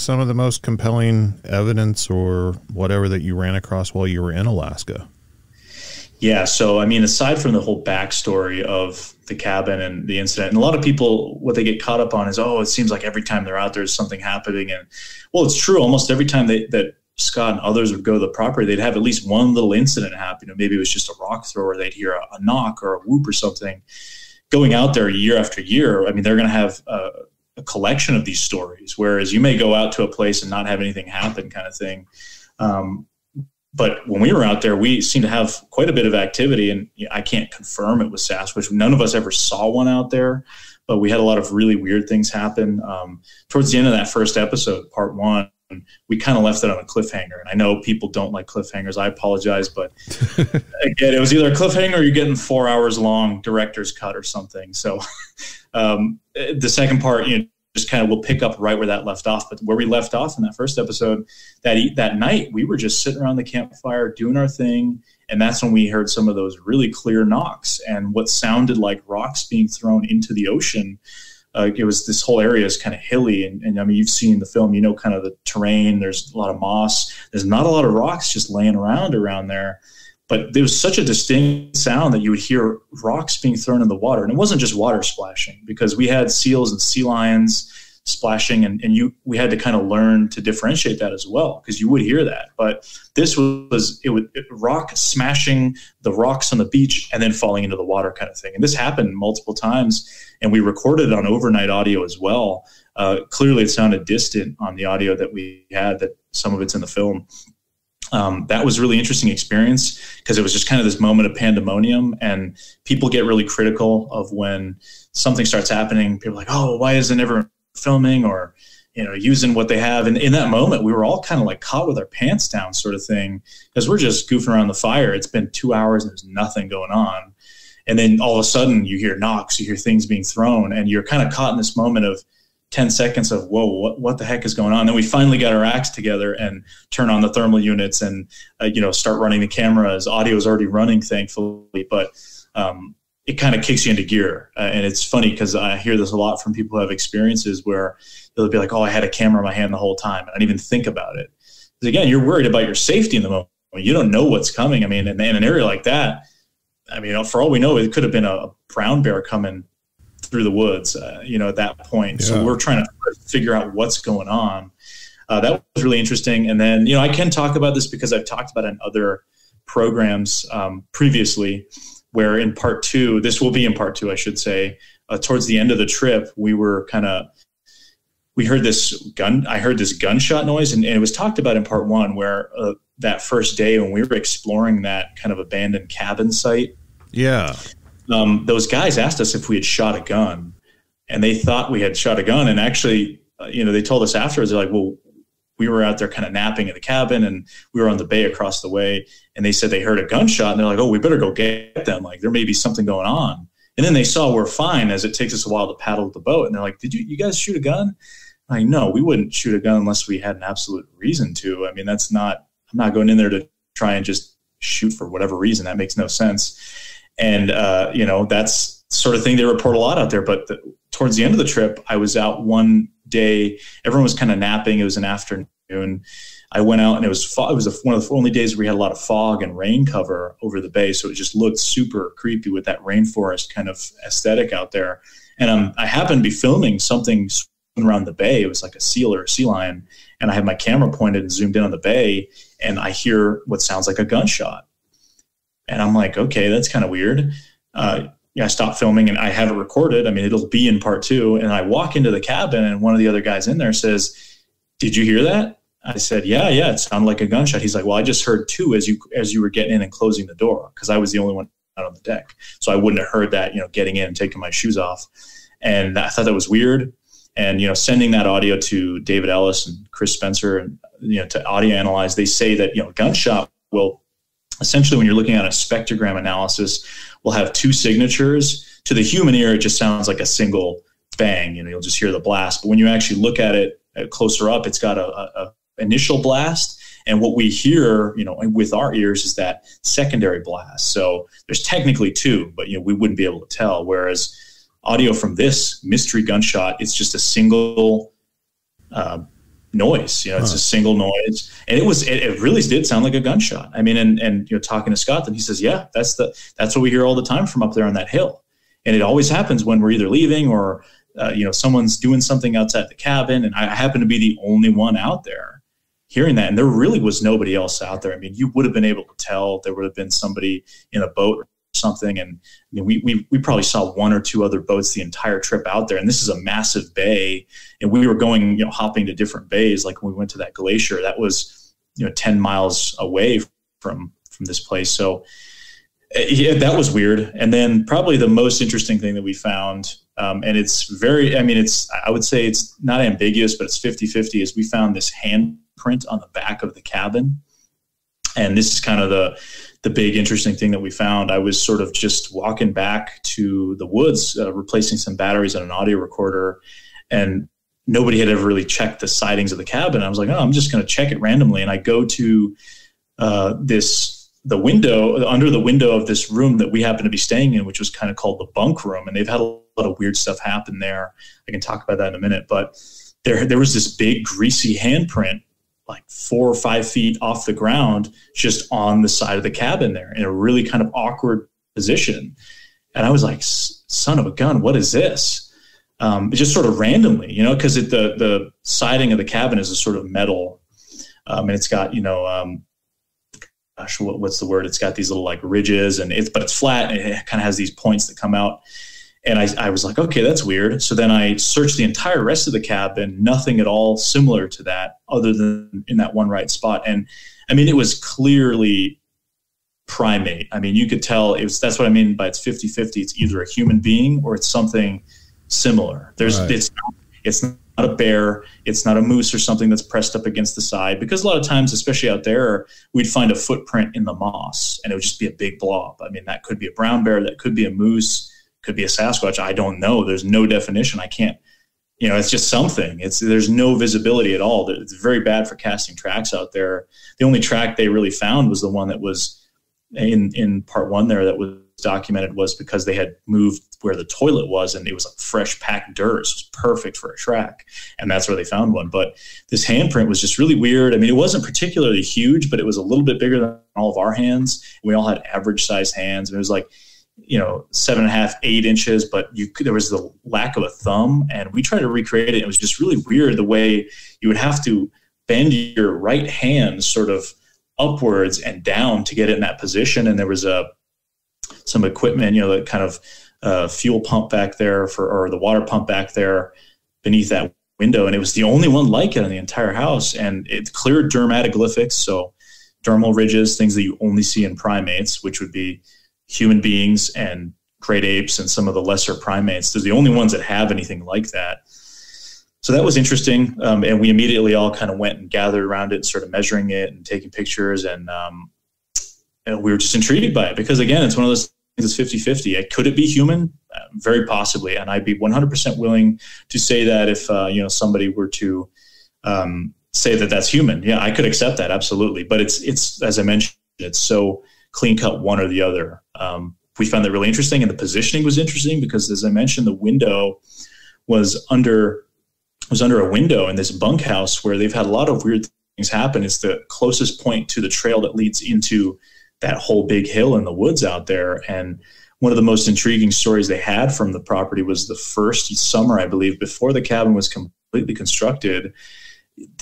some of the most compelling evidence or whatever that you ran across while you were in Alaska? Yeah, so I mean, aside from the whole backstory of the cabin and the incident, and a lot of people, what they get caught up on is, it seems like every time they're out there, there's something happening. And well, it's true. Almost every time that Scott and others would go to the property, they'd have at least one little incident happen. Maybe it was just a rock throw, or they'd hear a knock or a whoop or something. Going out there year after year, I mean, they're going to have a collection of these stories, whereas you may go out to a place and not have anything happen, kind of thing. But when we were out there, we seemed to have quite a bit of activity, and I can't confirm it was Sasquatch. None of us ever saw one out there, but we had a lot of really weird things happen. Towards the end of that first episode, part 1, we kind of left it on a cliffhanger. And I know people don't like cliffhangers. I apologize, but again, it was either a cliffhanger or you're getting 4 hours long director's cut or something. So the second part, just kind of, we'll pick up right where that left off. But where we left off in that first episode, that night, we were just sitting around the campfire doing our thing. And that's when we heard some of those really clear knocks and what sounded like rocks being thrown into the ocean. It was, this whole area is kind of hilly. And I mean, you've seen the film, kind of the terrain. There's a lot of moss. There's not a lot of rocks just laying around there. But there was such a distinct sound that you would hear rocks being thrown in the water. And it wasn't just water splashing, because we had seals and sea lions splashing, and we had to kind of learn to differentiate that as well, because you would hear that. But this was rock smashing the rocks on the beach and then falling into the water, kind of thing. And this happened multiple times, and we recorded it on overnight audio as well. Clearly it sounded distant on the audio that we had, that some of it's in the film. That was a really interesting experience, because it was just kind of this moment of pandemonium, and people get really critical of when something starts happening. People are like, oh, why isn't everyone filming or, using what they have? And in that moment, we were all kind of like caught with our pants down, sort of thing, because we're just goofing around the fire. It's been 2 hours and there's nothing going on. And then all of a sudden you hear knocks, you hear things being thrown, and you're kind of caught in this moment of 10 seconds of, whoa, what the heck is going on? Then we finally got our acts together and turn on the thermal units and, start running the cameras. Audio is already running, thankfully. But it kind of kicks you into gear. And it's funny because I hear this a lot from people who have experiences where they'll be like, oh, I had a camera in my hand the whole time. And I didn't even think about it. Because again, you're worried about your safety in the moment. You don't know what's coming. I mean, in an area like that, I mean, for all we know, it could have been a brown bear coming through the woods, at that point. Yeah. So we're trying to figure out what's going on. That was really interesting. And then, I can talk about this because I've talked about it in other programs previously, where in part two, this will be in part two, I should say, towards the end of the trip, we heard this gunshot noise, and it was talked about in part one, where that first day when we were exploring that kind of abandoned cabin site. Yeah. Those guys asked us if we had shot a gun, and they thought we had shot a gun. And actually, they told us afterwards, they're like, well, we were out there kind of napping in the cabin, and we were on the bay across the way, and they said they heard a gunshot, and they're like, oh, we better go get them. Like, there may be something going on. And then they saw we're fine, as it takes us a while to paddle the boat. And they're like, did you guys shoot a gun? I'm like, no, we wouldn't shoot a gun unless we had an absolute reason to. I mean, I'm not going in there to try and just shoot for whatever reason. That makes no sense. And, that's the sort of thing they report a lot out there. But towards the end of the trip, I was out one day. Everyone was kind of napping. It was an afternoon. I went out, and it was one of the only days where we had a lot of fog and rain cover over the bay. So it just looked super creepy with that rainforest kind of aesthetic out there. And I happened to be filming something around the bay. It was like a seal or a sea lion. And I had my camera pointed and zoomed in on the bay, and I hear what sounds like a gunshot. And I'm like, okay, that's kind of weird. I stopped filming, and I have it recorded. I mean, it'll be in part two. And I walk into the cabin, and one of the other guys in there says, did you hear that? I said, yeah, it sounded like a gunshot. He's like, well, I just heard two as you were getting in and closing the door, because I was the only one out on the deck. So I wouldn't have heard that, getting in and taking my shoes off. And I thought that was weird. And, sending that audio to David Ellis and Chris Spencer and, to audio analyze, they say that, gunshot will essentially, when you're looking at a spectrogram analysis, will have two signatures. To the human ear, it just sounds like a single bang. You'll just hear the blast. But when you actually look at it closer up, it's got a initial blast. And what we hear, with our ears is that secondary blast. So there's technically two, but, we wouldn't be able to tell. Whereas audio from this mystery gunshot, it's just a single noise. It's a single noise, and it really did sound like a gunshot. I mean, and talking to Scott, then he says, yeah, that's what we hear all the time from up there on that hill, and it always happens when we're either leaving or someone's doing something outside the cabin, and I happen to be the only one out there hearing that, and there really was nobody else out there. I mean, you would have been able to tell there would have been somebody in a boat something. And I mean, we probably saw one or two other boats the entire trip out there. And this is a massive bay. And we were going, hopping to different bays. Like when we went to that glacier, that was, 10 miles away from this place. So that was weird. And then probably the most interesting thing that we found, and I would say it's not ambiguous, but it's 50-50, is we found this handprint on the back of the cabin. And this is kind of the big interesting thing that we found. I was sort of just walking back to the woods, replacing some batteries on an audio recorder, and nobody had ever really checked the sidings of the cabin. I was like, oh, I'm just going to check it randomly. And I go to the window, under the window of this room that we happen to be staying in, which was kind of called the bunk room. And they've had a lot of weird stuff happen there. I can talk about that in a minute. But there was this big greasy handprint, like 4 or 5 feet off the ground, just on the side of the cabin there in a really kind of awkward position. And I was like, son of a gun, what is this? Just sort of randomly, because the siding of the cabin is a sort of metal, and it's got, what's the word? It's got these little like ridges, but it's flat, and it kind of has these points that come out. And I was like, okay, that's weird. So then I searched the entire rest of the cabin, nothing at all similar to that, other than in that one right spot. And I mean, it was clearly primate. I mean, you could tell that's what I mean by it's 50-50. It's either a human being or it's something similar. It's not a bear. It's not a moose or something that's pressed up against the side, because a lot of times, especially out there, we'd find a footprint in the moss and it would just be a big blob. I mean, that could be a brown bear, that could be a moose, could be a Sasquatch. I don't know. There's no definition. I can't, it's just something. There's no visibility at all. It's very bad for casting tracks out there. The only track they really found was the one that was in part one there, that was documented was because they had moved where the toilet was, and it was like fresh packed dirt. So it was perfect for a track. And that's where they found one. But this handprint was just really weird. I mean, it wasn't particularly huge, but it was a little bit bigger than all of our hands. We all had average sized hands. And it was like, 7.5, 8 inches, but there was the lack of a thumb. And we tried to recreate it. It was just really weird the way you would have to bend your right hand sort of upwards and down to get it in that position. And there was some equipment, the kind of fuel pump back there or the water pump back there beneath that window. And it was the only one like it in the entire house. And it cleared dermatoglyphics, so dermal ridges, things that you only see in primates, which would be human beings and great apes and some of the lesser primates. They're the only ones that have anything like that. So that was interesting. And we immediately all kind of went and gathered around it and started measuring it and taking pictures. And we were just intrigued by it because, again, it's one of those things that's 50-50. Could it be human? Very possibly. And I'd be 100% willing to say that if, somebody were to say that that's human. Yeah, I could accept that. Absolutely. But it's as I mentioned, it's so clean cut one or the other. We found that really interesting. And the positioning was interesting because, as I mentioned, the window was under a window in this bunkhouse where they've had a lot of weird things happen. It's the closest point to the trail that leads into that whole big hill in the woods out there. And one of the most intriguing stories they had from the property was the first summer, I believe, before the cabin was completely constructed.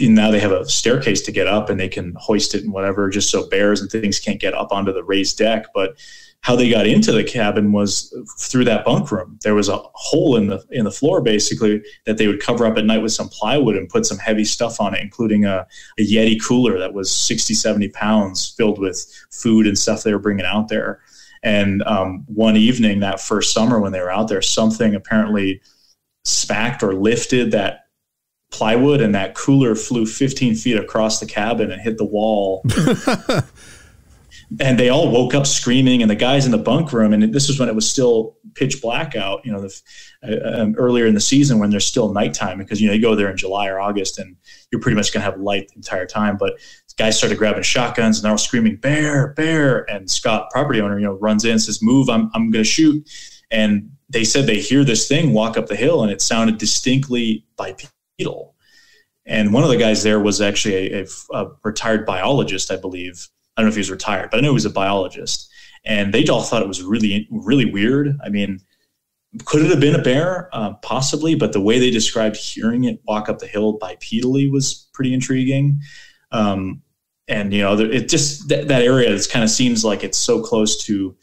Now they have a staircase to get up and they can hoist it and whatever, just so bears and things can't get up onto the raised deck. But how they got into the cabin was through that bunk room. There was a hole in the floor, basically, that they would cover up at night with some plywood and put some heavy stuff on it, including a Yeti cooler that was 60, 70 pounds filled with food and stuff they were bringing out there. And one evening that first summer when they were out there, something apparently smacked or lifted that plywood, and that cooler flew 15 feet across the cabin and hit the wall. And they all woke up screaming, and the guys in the bunk room, and this was when it was still pitch black out, earlier in the season when there's still nighttime, because, you go there in July or August and you're pretty much going to have light the entire time. But guys started grabbing shotguns and they're all screaming, "Bear, bear." And Scott, property owner, runs in and says, "Move, I'm going to shoot." And they said they hear this thing walk up the hill, and it sounded distinctly bipedal. And one of the guys there was actually a retired biologist, I believe. I don't know if he was retired, but I know he was a biologist. And they all thought it was really, really weird. I mean, could it have been a bear? Possibly, but the way they described hearing it walk up the hill bipedally was pretty intriguing. And, it just, that area is kind of seems like it's so close to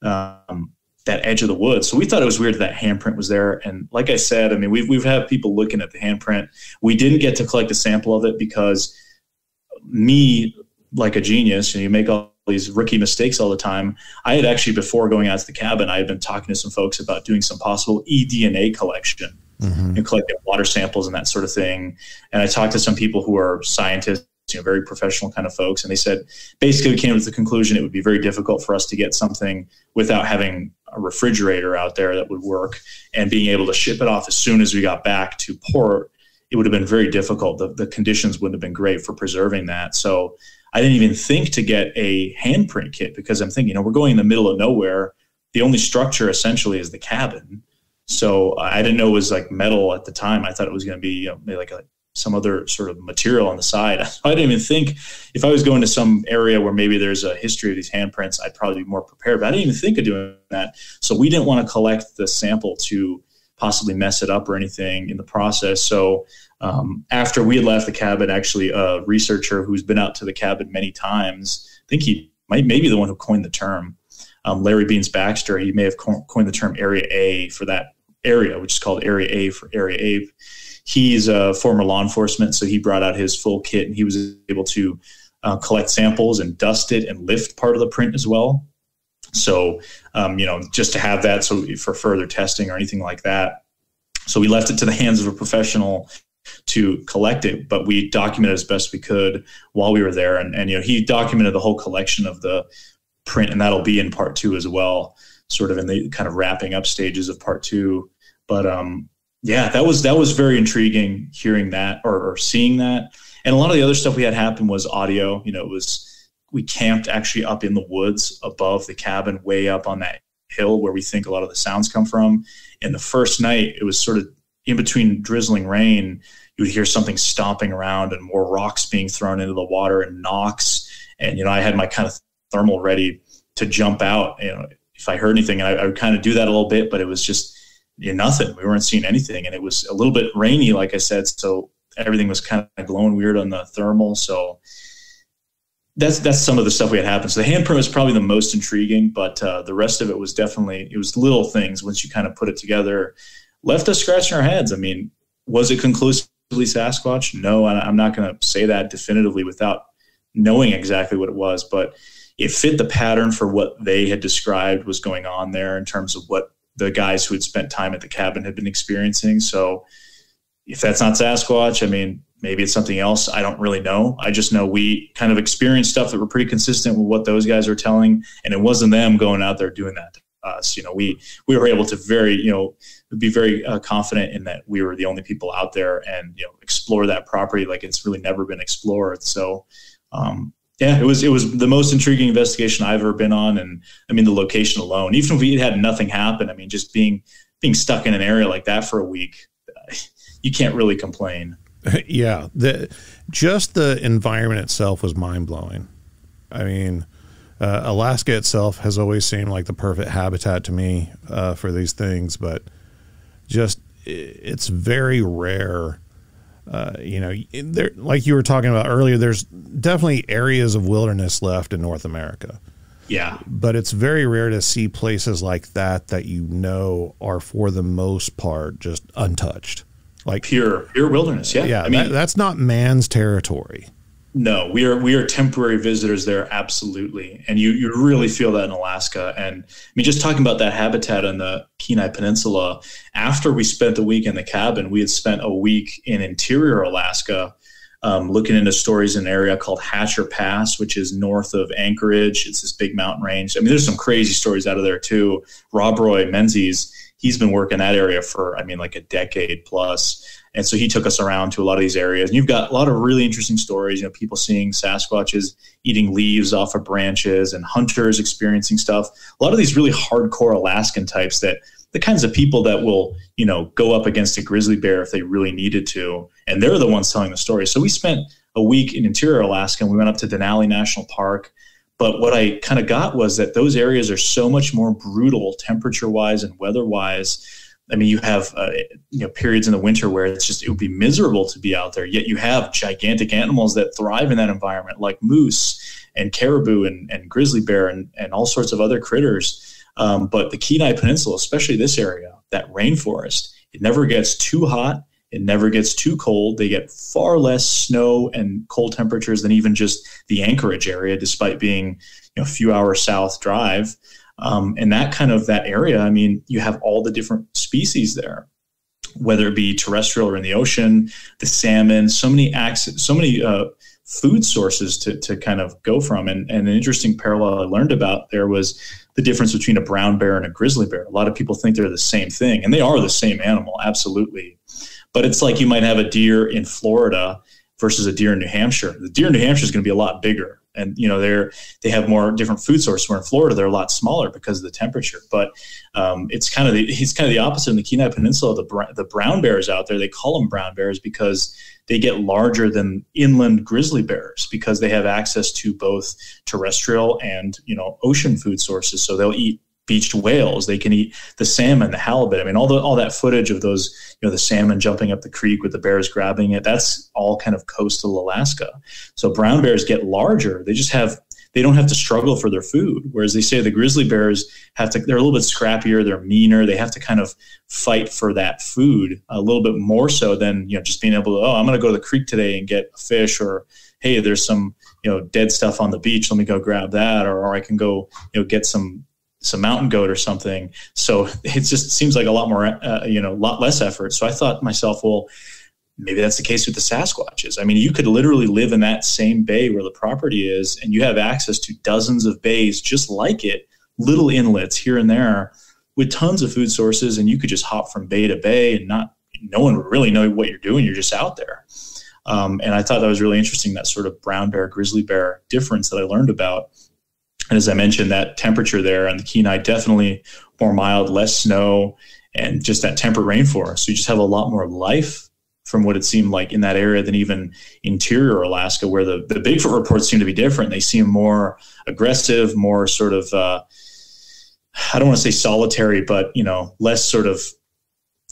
that edge of the woods. So we thought it was weird that handprint was there. And like I said, I mean, we've had people looking at the handprint. We didn't get to collect a sample of it because me, like a genius, and you make all these rookie mistakes all the time. I had actually, before going out to the cabin, I had been talking to some folks about doing some possible eDNA collection and collecting water samples and that sort of thing. And I talked to some people who are scientists, very professional kind of folks. And they said, basically we came to the conclusion it would be very difficult for us to get something without having a refrigerator out there that would work and being able to ship it off as soon as we got back to port. It would have been very difficult. The conditions wouldn't have been great for preserving that. So I didn't even think to get a handprint kit because I'm thinking, we're going in the middle of nowhere. The only structure essentially is the cabin. So I didn't know it was like metal at the time. I thought it was going to be maybe like some other sort of material on the side. I didn't even think if I was going to some area where maybe there's a history of these handprints, I'd probably be more prepared. But I didn't even think of doing that. So we didn't want to collect the sample to possibly mess it up or anything in the process. So after we had left the cabin, actually a researcher who's been out to the cabin many times, I think he might maybe the one who coined the term, Larry Beans Baxter, he may have coined the term Area A for that area, which is called Area A for Area A. He's a former law enforcement, so he brought out his full kit, and he was able to collect samples and dust it and lift part of the print as well. So, just to have that so for further testing or anything like that. So we left it to the hands of a professional to collect it, but we documented as best we could while we were there. And he documented the whole collection of the print, and that'll be in part 2 as well, sort of in the kind of wrapping up stages of part 2. But that was very intriguing hearing that or seeing that. And a lot of the other stuff we had happen was audio. We camped actually up in the woods above the cabin, way up on that hill where we think a lot of the sounds come from. And the first night, it was sort of in between drizzling rain, you would hear something stomping around and more rocks being thrown into the water and knocks. And, I had my kind of thermal ready to jump out, if I heard anything. And I would kind of do that a little bit, but it was just nothing. We weren't seeing anything. And it was a little bit rainy, like I said. So everything was kind of glowing weird on the thermal. So that's some of the stuff we had happen. So the handprint was probably the most intriguing, but the rest of it was definitely, it was little things once you kind of put it together, left us scratching our heads. I mean, was it conclusively Sasquatch? No, I'm not going to say that definitively without knowing exactly what it was, but it fit the pattern for what they had described was going on there in terms of what the guys who had spent time at the cabin had been experiencing. So if that's not Sasquatch, I mean, maybe it's something else. I don't really know. I just know we kind of experienced stuff that were pretty consistent with what those guys are telling, and it wasn't them going out there doing that to us. We were able to be very confident in that we were the only people out there and, explore that property like it's really never been explored. So, it was the most intriguing investigation I've ever been on. And I mean, the location alone, even if we had nothing happen, I mean, just being stuck in an area like that for a week, you can't really complain. Yeah. Just the environment itself was mind blowing. I mean, Alaska itself has always seemed like the perfect habitat to me for these things, but just it's very rare. There, like you were talking about earlier, there's definitely areas of wilderness left in North America. Yeah. But it's very rare to see places like that are for the most part just untouched. Like pure wilderness. Yeah. Yeah. I mean, that's not man's territory. No, we are temporary visitors there. Absolutely. And you really feel that in Alaska. And I mean, just talking about that habitat on the Kenai Peninsula, after we spent the week in the cabin, we had spent a week in interior Alaska, looking into stories in an area called Hatcher Pass, which is north of Anchorage. It's this big mountain range. I mean, there's some crazy stories out of there too. Rob Roy Menzies, he's been working that area for, like a decade plus. And so he took us around to a lot of these areas. And you've got a lot of really interesting stories, people seeing Sasquatches eating leaves off of branches and hunters experiencing stuff. A lot of these really hardcore Alaskan types that the kinds of people that will, go up against a grizzly bear if they really needed to. And they're the ones telling the story. So we spent a week in interior Alaska and we went up to Denali National Park. But what I kind of got was that those areas are so much more brutal temperature-wise and weather-wise. I mean, you have periods in the winter where it would be miserable to be out there. Yet you have gigantic animals that thrive in that environment, like moose and caribou and grizzly bear and all sorts of other critters. But the Kenai Peninsula, especially this area, that rainforest, it never gets too hot. It never gets too cold. They get far less snow and cold temperatures than even just the Anchorage area, despite being a few hours south drive. And that area, I mean, you have all the different species there, whether it be terrestrial or in the ocean, the salmon, so many food sources to kind of go from. And an interesting parallel I learned about there was the difference between a brown bear and a grizzly bear. A lot of people think they're the same thing, and they are the same animal, absolutely. But it's like you might have a deer in Florida versus a deer in New Hampshire. The deer in New Hampshire is going to be a lot bigger. And, they have more different food sources, where in Florida, they're a lot smaller because of the temperature. But it's kind of the opposite in the Kenai Peninsula. The brown bears out there, they call them brown bears because they get larger than inland grizzly bears because they have access to both terrestrial and, ocean food sources. So they'll eat beached whales. They can eat the salmon, the halibut. I mean, all that footage of those, the salmon jumping up the creek with the bears grabbing it, that's all kind of coastal Alaska. So brown bears get larger. They don't have to struggle for their food. Whereas they say the grizzly bears they're a little bit scrappier. They're meaner. They have to kind of fight for that food a little bit more so than, just being able to, I'm going to go to the creek today and get a fish, or, hey, there's some, dead stuff on the beach. Let me go grab that. Or I can go, get some mountain goat or something. So it just seems like a lot more, lot less effort. So I thought to myself, well, maybe that's the case with the Sasquatches. I mean, you could literally live in that same bay where the property is, and you have access to dozens of bays just like it, little inlets here and there with tons of food sources. And you could just hop from bay to bay and no one would really know what you're doing. You're just out there. And I thought that was really interesting, that sort of brown bear, grizzly bear difference that I learned about. And as I mentioned, that temperature there on the Kenai, definitely more mild, less snow, and just that temperate rainforest. So you just have a lot more life from what it seemed like in that area than even interior Alaska, where the Bigfoot reports seem to be different. They seem more aggressive, more sort of, I don't want to say solitary, but, less sort of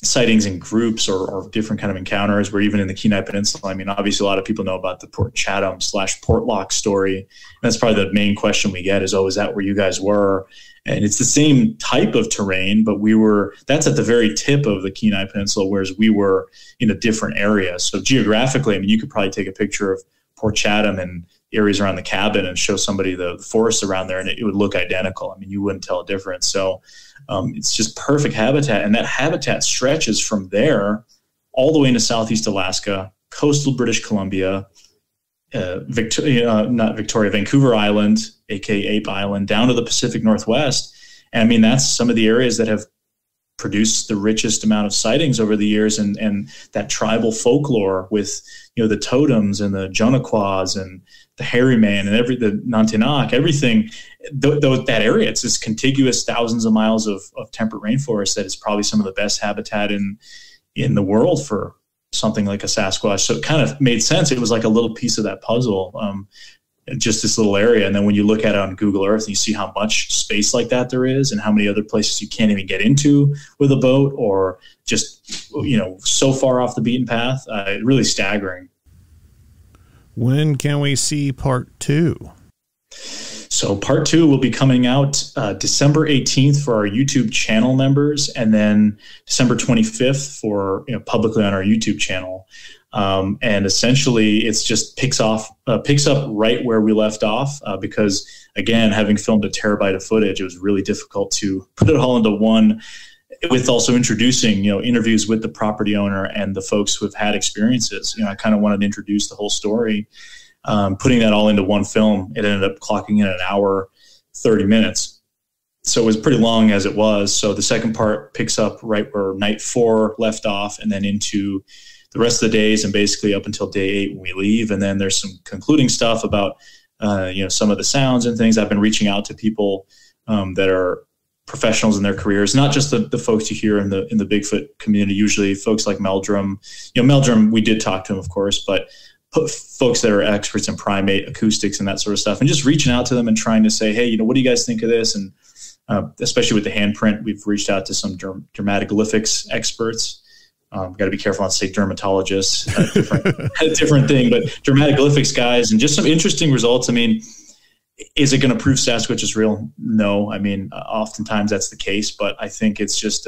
sightings in groups or different kind of encounters, where even in the Kenai Peninsula, I mean, obviously a lot of people know about the Port Chatham / Portlock story. And that's probably the main question we get is, oh, is that where you guys were? And it's the same type of terrain, but that's at the very tip of the Kenai Peninsula, whereas we were in a different area. So geographically, I mean, you could probably take a picture of Port Chatham and areas around the cabin and show somebody the forests around there, and it would look identical. I mean, you wouldn't tell a difference. So it's just perfect habitat. And that habitat stretches from there all the way into Southeast Alaska, coastal British Columbia, Vancouver Island, aka Ape Island, down to the Pacific Northwest. And I mean, that's some of the areas that have produced the richest amount of sightings over the years, and that tribal folklore with, the totems and the Jonaquas and the Hairy Man and the Nantinak, everything, that area, it's this contiguous thousands of miles of temperate rainforest that is probably some of the best habitat in the world for something like a Sasquatch. So it kind of made sense. It was like a little piece of that puzzle, just this little area. And then when you look at it on Google Earth and you see how much space like that there is and how many other places you can't even get into with a boat, or just, so far off the beaten path, really staggering. When can we see part 2? So part 2 will be coming out December 18th for our YouTube channel members, and then December 25th for publicly on our YouTube channel. And essentially, it's just picks up right where we left off, because again, having filmed a terabyte of footage, it was really difficult to put it all into one, with also introducing interviews with the property owner and the folks who have had experiences. I kind of wanted to introduce the whole story. Putting that all into one film, it ended up clocking in an hour, 30 minutes. So it was pretty long as it was. So the second part picks up right where night 4 left off, and then into the rest of the days, and basically up until day 8 when we leave. And then there's some concluding stuff about, some of the sounds and things. I've been reaching out to people that are professionals in their careers, not just the folks you hear in the Bigfoot community, usually folks like Meldrum. Meldrum, we did talk to him, of course, but folks that are experts in primate acoustics and that sort of stuff, and just reaching out to them and trying to say, hey, what do you guys think of this? And especially with the handprint, we've reached out to some dermatoglyphics experts. Got to be careful not to say dermatologists, different thing, but dermatoglyphics guys, and just some interesting results. I mean, is it going to prove Sasquatch is real? No. I mean, oftentimes that's the case, but I think it's just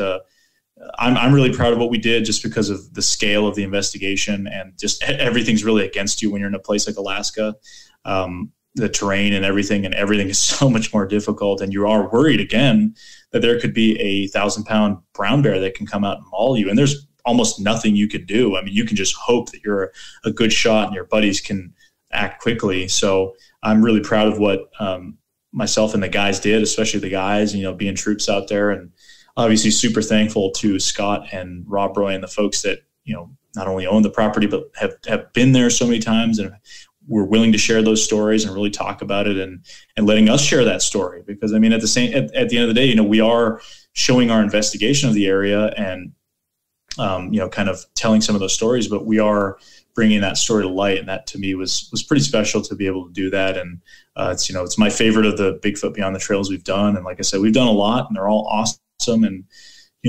I'm really proud of what we did, just because of the scale of the investigation, and just everything's really against you when you're in a place like Alaska. The terrain and everything is so much more difficult, and you are worried again that there could be a 1,000-pound brown bear that can come out and maul you, and there's almost nothing you could do. I mean, you can just hope that you're a good shot and your buddies can act quickly. So I'm really proud of what myself and the guys did, especially the guys, being troops out there, and obviously super thankful to Scott and Rob Roy and the folks that, not only own the property, but have been there so many times and were willing to share those stories and really talk about it, and letting us share that story. Because I mean, at the end of the day, we are showing our investigation of the area and, kind of telling some of those stories, but we are bringing that story to light. And that to me was pretty special to be able to do that. And it's my favorite of the Bigfoot Beyond the Trails we've done. And like I said, we've done a lot, and they're all awesome. And,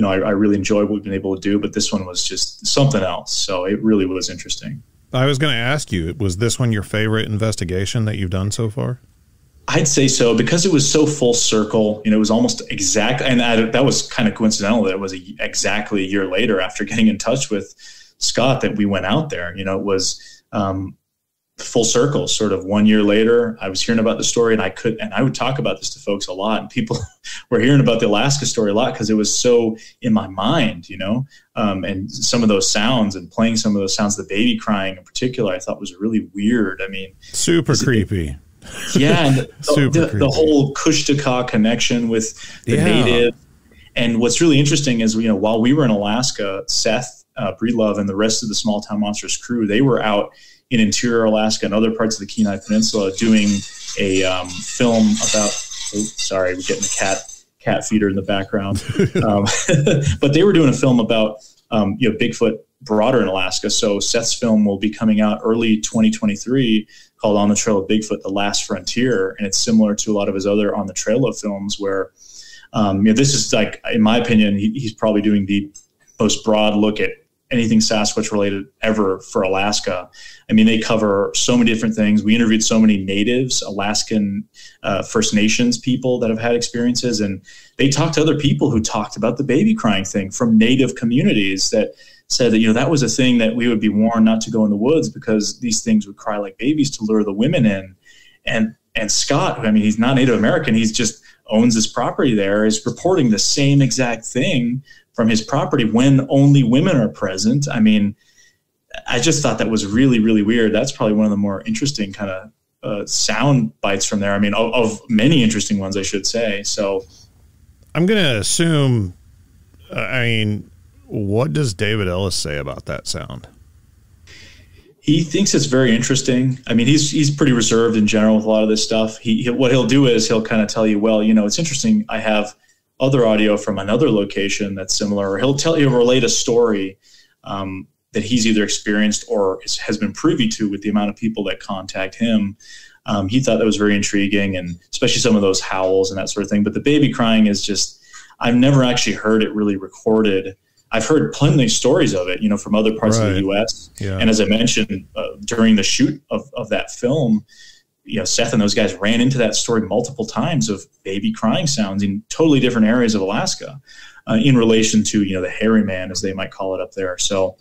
I really enjoy what we've been able to do, but this one was just something else. So it really was interesting. I was going to ask you, was this one your favorite investigation that you've done so far? I'd say so, because it was so full circle. It was almost exact. And that was kind of coincidental that it was exactly a year later, after getting in touch with Scott, that we went out there. It was full circle. Sort of 1 year later, I was hearing about the story, and I would talk about this to folks a lot, and people were hearing about the Alaska story a lot because it was so in my mind, and some of those sounds, and playing some of those sounds, the baby crying in particular, I thought was really weird. I mean, super creepy. Yeah. And the whole Kushtaka connection with the native. And what's really interesting is, while we were in Alaska, Seth Breedlove and the rest of the Small Town Monsters crew, they were out in interior Alaska and other parts of the Kenai Peninsula doing a film about Oops, sorry, we're getting the cat feeder in the background. But they were doing a film about Bigfoot broader in Alaska. So Seth's film will be coming out early 2023 called On the Trail of Bigfoot, The Last Frontier. And it's similar to a lot of his other On the Trail of films where, this is like, in my opinion, he's probably doing the most broad look at anything Sasquatch related ever for Alaska. I mean, they cover so many different things. We interviewed so many natives, Alaskan First Nations people that have had experiences, and they talked to other people who talked about the baby crying thing from native communities that said that, that was a thing that we would be warned not to go in the woods because these things would cry like babies to lure the women in. And Scott, I mean, he's not Native American. He's just owns this property there, is reporting the same exact thing from his property when only women are present. I mean, I just thought that was really, really weird. That's probably one of the more interesting kind of sound bites from there. I mean, of many interesting ones, I should say. So I'm going to assume, what does David Ellis say about that sound? He thinks it's very interesting. I mean, he's pretty reserved in general with a lot of this stuff. What he'll do is he'll kind of tell you, well, it's interesting. I have other audio from another location that's similar, or he'll relate a story that he's either experienced or has been privy to with the amount of people that contact him. He thought that was very intriguing, and especially some of those howls and that sort of thing. But the baby crying is just, I've never actually heard it really recorded. I've heard plenty of stories of it, from other parts of the U.S. Yeah. And as I mentioned, during the shoot of that film, Seth and those guys ran into that story multiple times of baby crying sounds in totally different areas of Alaska in relation to, the hairy man, as they might call it up there. So,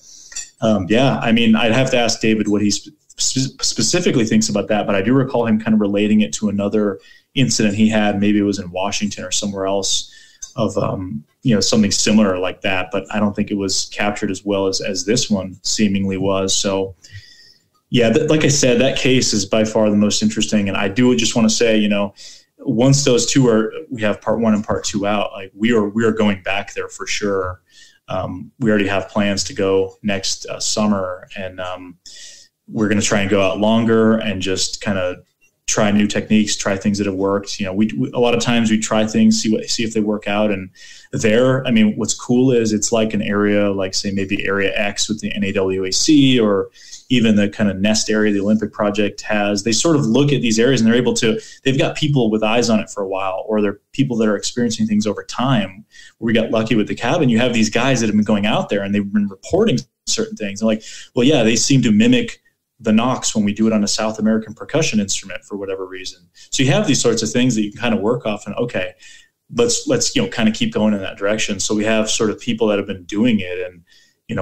I mean, I'd have to ask David what he specifically thinks about that, but I do recall him kind of relating it to another incident he had. Maybe it was in Washington or somewhere else of, something similar like that, but I don't think it was captured as well as this one seemingly was. So, yeah, like I said, that case is by far the most interesting. And I do just want to say, once those two we have part 1 and part 2 out, like we are going back there for sure. We already have plans to go next summer, and we're going to try and go out longer and just kind of try new techniques, try things that have worked. We a lot of times we try things, see if they work out. And there, I mean, what's cool is it's like an area, like say maybe Area X with the NAWAC, or even the kind of nest area the Olympic Project has. They sort of look at these areas and they've got people with eyes on it for a while, or they're people that are experiencing things over time. We got lucky with the cabin. You have these guys that have been going out there and they've been reporting certain things. They're like, well, yeah, they seem to mimic the knocks when we do it on a South American percussion instrument for whatever reason. So you have these sorts of things that you can kind of work off, and okay, let's kind of keep going in that direction. So we have sort of people that have been doing it, and we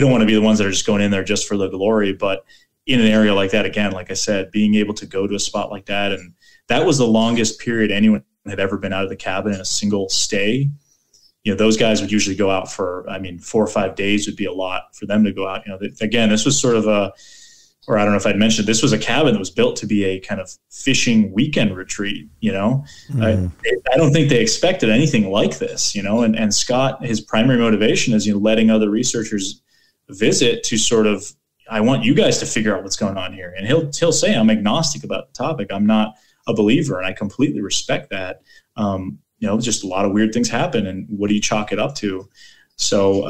don't want to be the ones that are just going in there just for the glory, but in an area like that, again, like I said, being able to go to a spot like that, and that was the longest period anyone had ever been out of the cabin in a single stay. Those guys would usually go out for, 4 or 5 days would be a lot for them to go out. Again, this was sort of or I don't know if I'd mentioned, this was a cabin that was built to be a kind of fishing weekend retreat, I don't think they expected anything like this, and Scott, his primary motivation is, letting other researchers visit to sort of, I want you guys to figure out what's going on here. And he'll say, I'm agnostic about the topic. I'm not a believer. And I completely respect that. Just a lot of weird things happen. And what do you chalk it up to? So,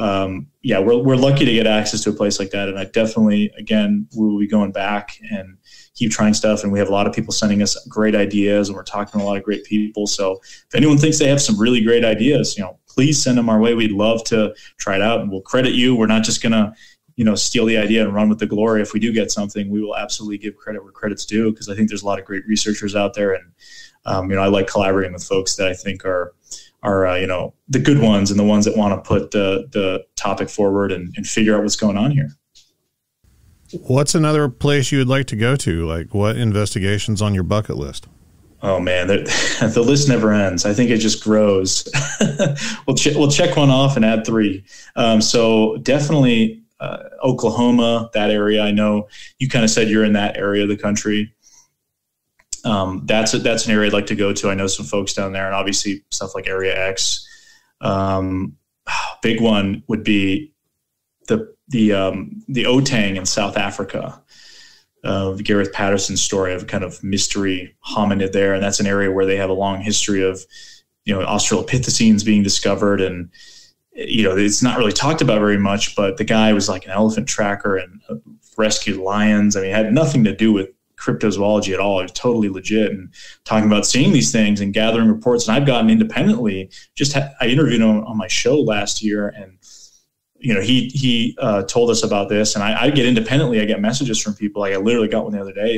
we're lucky to get access to a place like that. And I definitely, again, we will be going back and keep trying stuff. And we have a lot of people sending us great ideas, and we're talking to a lot of great people. So if anyone thinks they have some really great ideas, please send them our way. We'd love to try it out, and we'll credit you. We're not just going to, steal the idea and run with the glory. If we do get something, we will absolutely give credit where credit's due, because I think there's a lot of great researchers out there. And, I like collaborating with folks that I think are the good ones, and the ones that want to put the topic forward and figure out what's going on here. What's another place you would like to go to? Like, what investigations on your bucket list? Oh man, the list never ends. I think it just grows. We'll check one off and add 3. So definitely Oklahoma, that area. I know you kind of said you're in that area of the country. That's an area I'd like to go to. I know some folks down there, and obviously stuff like Area X. Big one would be the Otang in South Africa. Gareth Patterson's story of kind of mystery hominid there. And that's an area where they have a long history of, Australopithecines being discovered. And, it's not really talked about very much, but the guy was like an elephant tracker and rescued lions. I mean, it had nothing to do with cryptozoology at all. It was totally legit, and talking about seeing these things and gathering reports. And I've gotten independently, I interviewed him on my show last year, and he told us about this, and I get independently. I get messages from people. Like I literally got one the other day.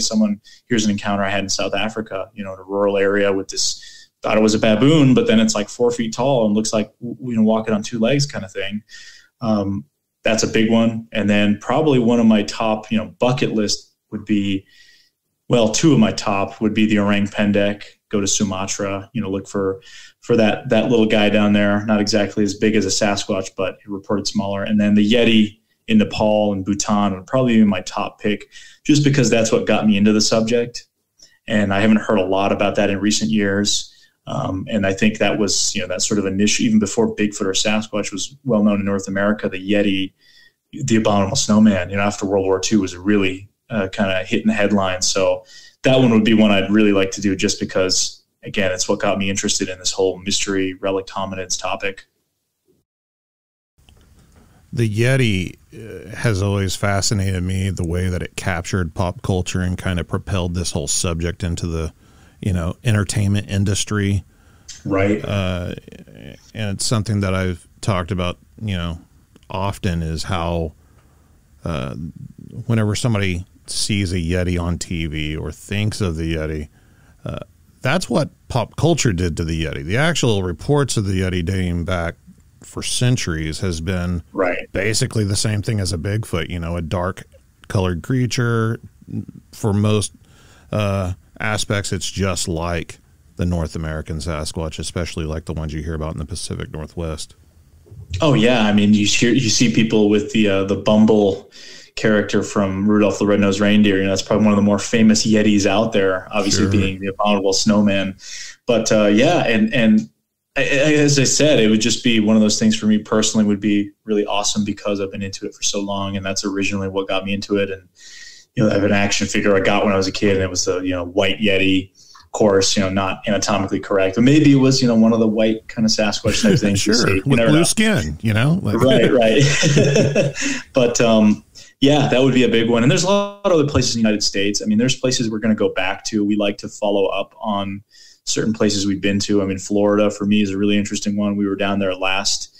Here's an encounter I had in South Africa, in a rural area with this, thought it was a baboon, but then it's like 4 feet tall and looks like, walking on two legs kind of thing. That's a big one. And then probably one of my top, bucket list would be, two of my top would be the orang pendek. Go to Sumatra, look for that little guy down there. Not exactly as big as a Sasquatch, but reported smaller. And then the Yeti in Nepal and Bhutan would probably be my top pick, just because that's what got me into the subject. And I haven't heard a lot about that in recent years. And I think that was, that sort of initial, even before Bigfoot or Sasquatch was well known in North America, the Yeti, the abominable snowman, after World War II was really kind of hitting the headlines. So that one would be one I'd really like to do, just because, again, it's what got me interested in this whole mystery relic hominids topic. The Yeti has always fascinated me, the way that it captured pop culture and kind of propelled this whole subject into the, entertainment industry. Right. And it's something that I've talked about, often, is how whenever somebody sees a Yeti on TV or thinks of the Yeti, that's what pop culture did to the Yeti. The actual reports of the Yeti dating back for centuries has been basically the same thing as a Bigfoot, a dark colored creature. For most aspects, it's just like the North American Sasquatch, especially like the ones you hear about in the Pacific Northwest. Oh yeah, I mean, you see people with the Bumble character from Rudolph the Red-Nosed Reindeer. That's probably one of the more famous Yetis out there, obviously being the abominable snowman. But and as I said, it would just be one of those things for me personally, would be really awesome, because I've been into it for so long, and that's originally what got me into it. And I have an action figure I got when I was a kid, and it was the white Yeti. Of course, not anatomically correct, but maybe it was one of the white kind of Sasquatch type things. Sure, with blue skin, right. But that would be a big one. And there's a lot of other places in the United States. I mean, there's places we're going to go back to. We like to follow up on certain places we've been to. I mean, Florida for me is a really interesting one. We were down there last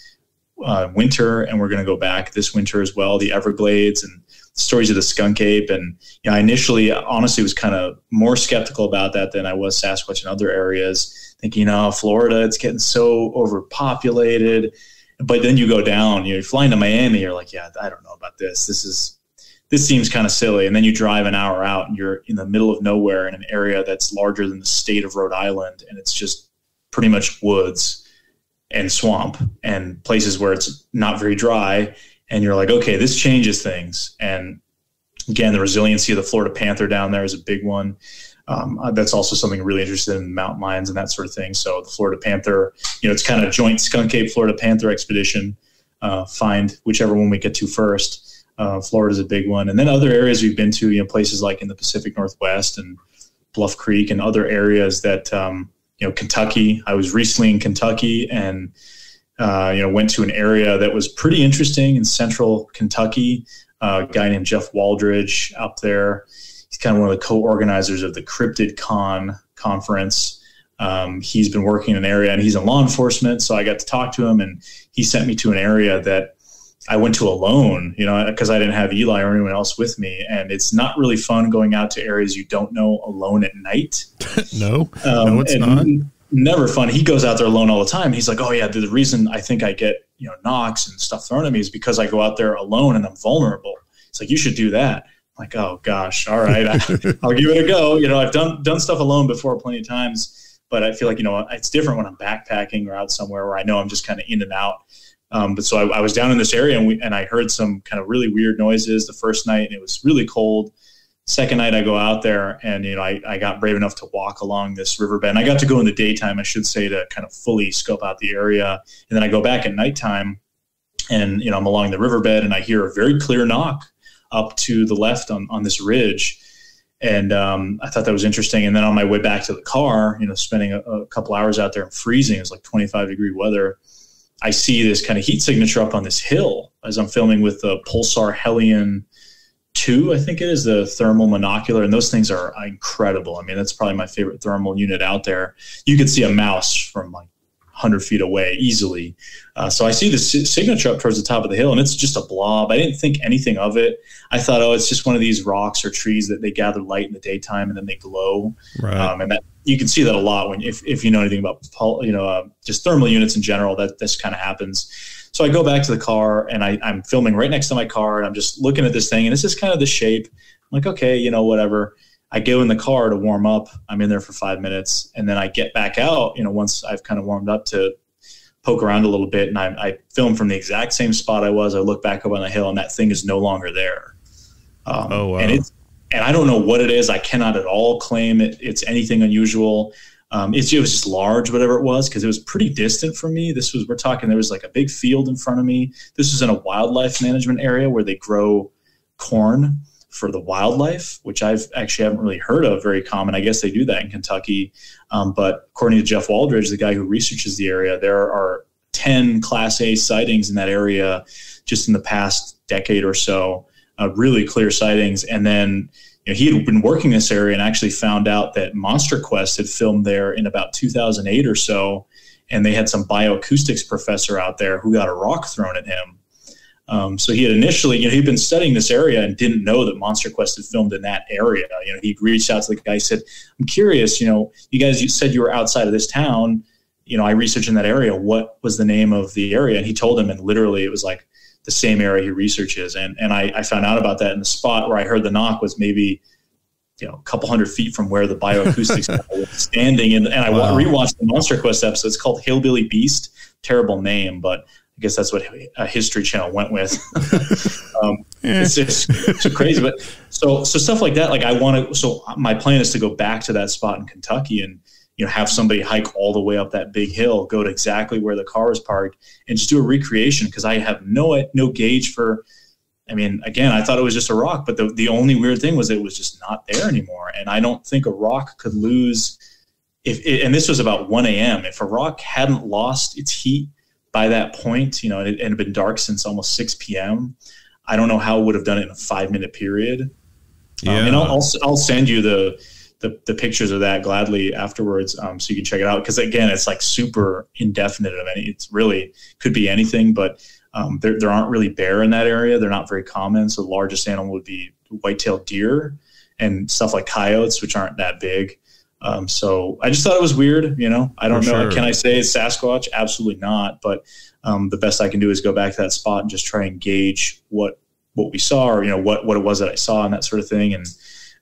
winter, and we're going to go back this winter as well. The Everglades and stories of the skunk ape. And I initially, honestly, was kind of more skeptical about that than I was Sasquatch in other areas, thinking, Florida, it's getting so overpopulated. But then you go down, you're flying to Miami, you're like, I don't know about this. This seems kind of silly. And then you drive an hour out, and you're in the middle of nowhere in an area that's larger than the state of Rhode Island. And it's just pretty much woods and swamp and places where it's not very dry. And you're like, okay, this changes things. And again, the resiliency of the Florida panther down there is a big one. That's also something really interested in mountain lions and that sort of thing. So the Florida panther, it's kind of joint skunk ape Florida panther expedition. Find whichever one we get to first. Florida's a big one. And then other areas we've been to, places like in the Pacific Northwest and Bluff Creek and other areas that, Kentucky. I was recently in Kentucky, and went to an area that was pretty interesting in central Kentucky. A guy named Jeff Waldridge up there. He's kind of one of the co-organizers of the Cryptid Con conference. He's been working in an area, and he's in law enforcement. So I got to talk to him, and he sent me to an area that I went to alone, because I didn't have Eli or anyone else with me. And it's not really fun going out to areas you don't know alone at night. No, it's not. Never fun. He goes out there alone all the time. He's like, oh yeah, the reason I think I get, knocks and stuff thrown at me is because I go out there alone and I'm vulnerable. It's like, you should do that. I'm like, oh gosh. All right. I'll give it a go. I've done stuff alone before plenty of times, but I feel like, it's different when I'm backpacking or out somewhere where I know I'm just kind of in and out. But so I was down in this area, and I heard some kind of really weird noises the first night, and it was really cold. Second night I go out there, and I got brave enough to walk along this riverbed. And I got to go in the daytime, I should say, to kind of fully scope out the area. And then I go back at nighttime, and I'm along the riverbed, and I hear a very clear knock up to the left on this ridge. And I thought that was interesting. And then on my way back to the car, spending a couple hours out there and freezing, it's like 25-degree weather, I see this kind of heat signature up on this hill as I'm filming with the Pulsar Helion 2, I think it is, the thermal monocular. And those things are incredible. I mean, that's probably my favorite thermal unit out there. You could see a mouse from like 100 feet away easily. So I see the signature up towards the top of the hill, and it's just a blob. I didn't think anything of it. I thought, it's just one of these rocks or trees that they gather light in the daytime and then they glow. Right. And that you can see that a lot when if you know anything about just thermal units in general, that this kind of happens. So I go back to the car and I'm filming right next to my car, and I'm just looking at this thing, and it's just kind of the shape. I'm like, okay, whatever. I go in the car to warm up. I'm in there for 5 minutes, and then I get back out, once I've kind of warmed up, to poke around a little bit, and I film from the exact same spot I was. I look back up on the hill, and that thing is no longer there. Oh, wow. And I don't know what it is. I cannot at all claim it's anything unusual. It was just large, whatever it was, because it was pretty distant from me. We're talking, there was like a big field in front of me. This was in a wildlife management area where they grow corn for the wildlife, which I've actually haven't really heard of very common. I guess they do that in Kentucky. But according to Jeff Waldridge, the guy who researches the area, there are 10 Class A sightings in that area just in the past decade or so, really clear sightings. And then he had been working this area and actually found out that Monster Quest had filmed there in about 2008 or so. And they had some bioacoustics professor out there who got a rock thrown at him. So he had initially, he'd been studying this area and didn't know that Monster Quest had filmed in that area. He reached out to the guy, said, I'm curious, you guys, you said you were outside of this town. I researched in that area. What was the name of the area? And he told him, and literally it was like the same area he researches. And I found out about that in the spot where I heard the knock was maybe, a couple hundred feet from where the bioacoustics guy was standing. And I rewatched the Monster Quest episode. It's called Hillbilly Beast. Terrible name, but I guess that's what a History Channel went with. It's crazy, but so stuff like that. Like so my plan is to go back to that spot in Kentucky and have somebody hike all the way up that big hill, go to exactly where the car was parked, and just do a recreation, because I have no gauge for. I mean, again, I thought it was just a rock, but the only weird thing was it was just not there anymore, and I don't think a rock could lose. And this was about 1 a.m. If a rock hadn't lost its heat by that point, and it had been dark since almost 6 p.m., I don't know how it would have done it in a 5-minute period. Yeah. And I'll send you the pictures of that gladly afterwards, so you can check it out. Because again, it's like super indefinite of any. It's really could be anything, but there aren't really bear in that area. They're not very common. So the largest animal would be white-tailed deer and stuff like coyotes, which aren't that big. So I just thought it was weird. I don't know. Sure. Can I say it's Sasquatch? Absolutely not. But the best I can do is go back to that spot and just try and gauge what we saw, or what it was that I saw, and that sort of thing. And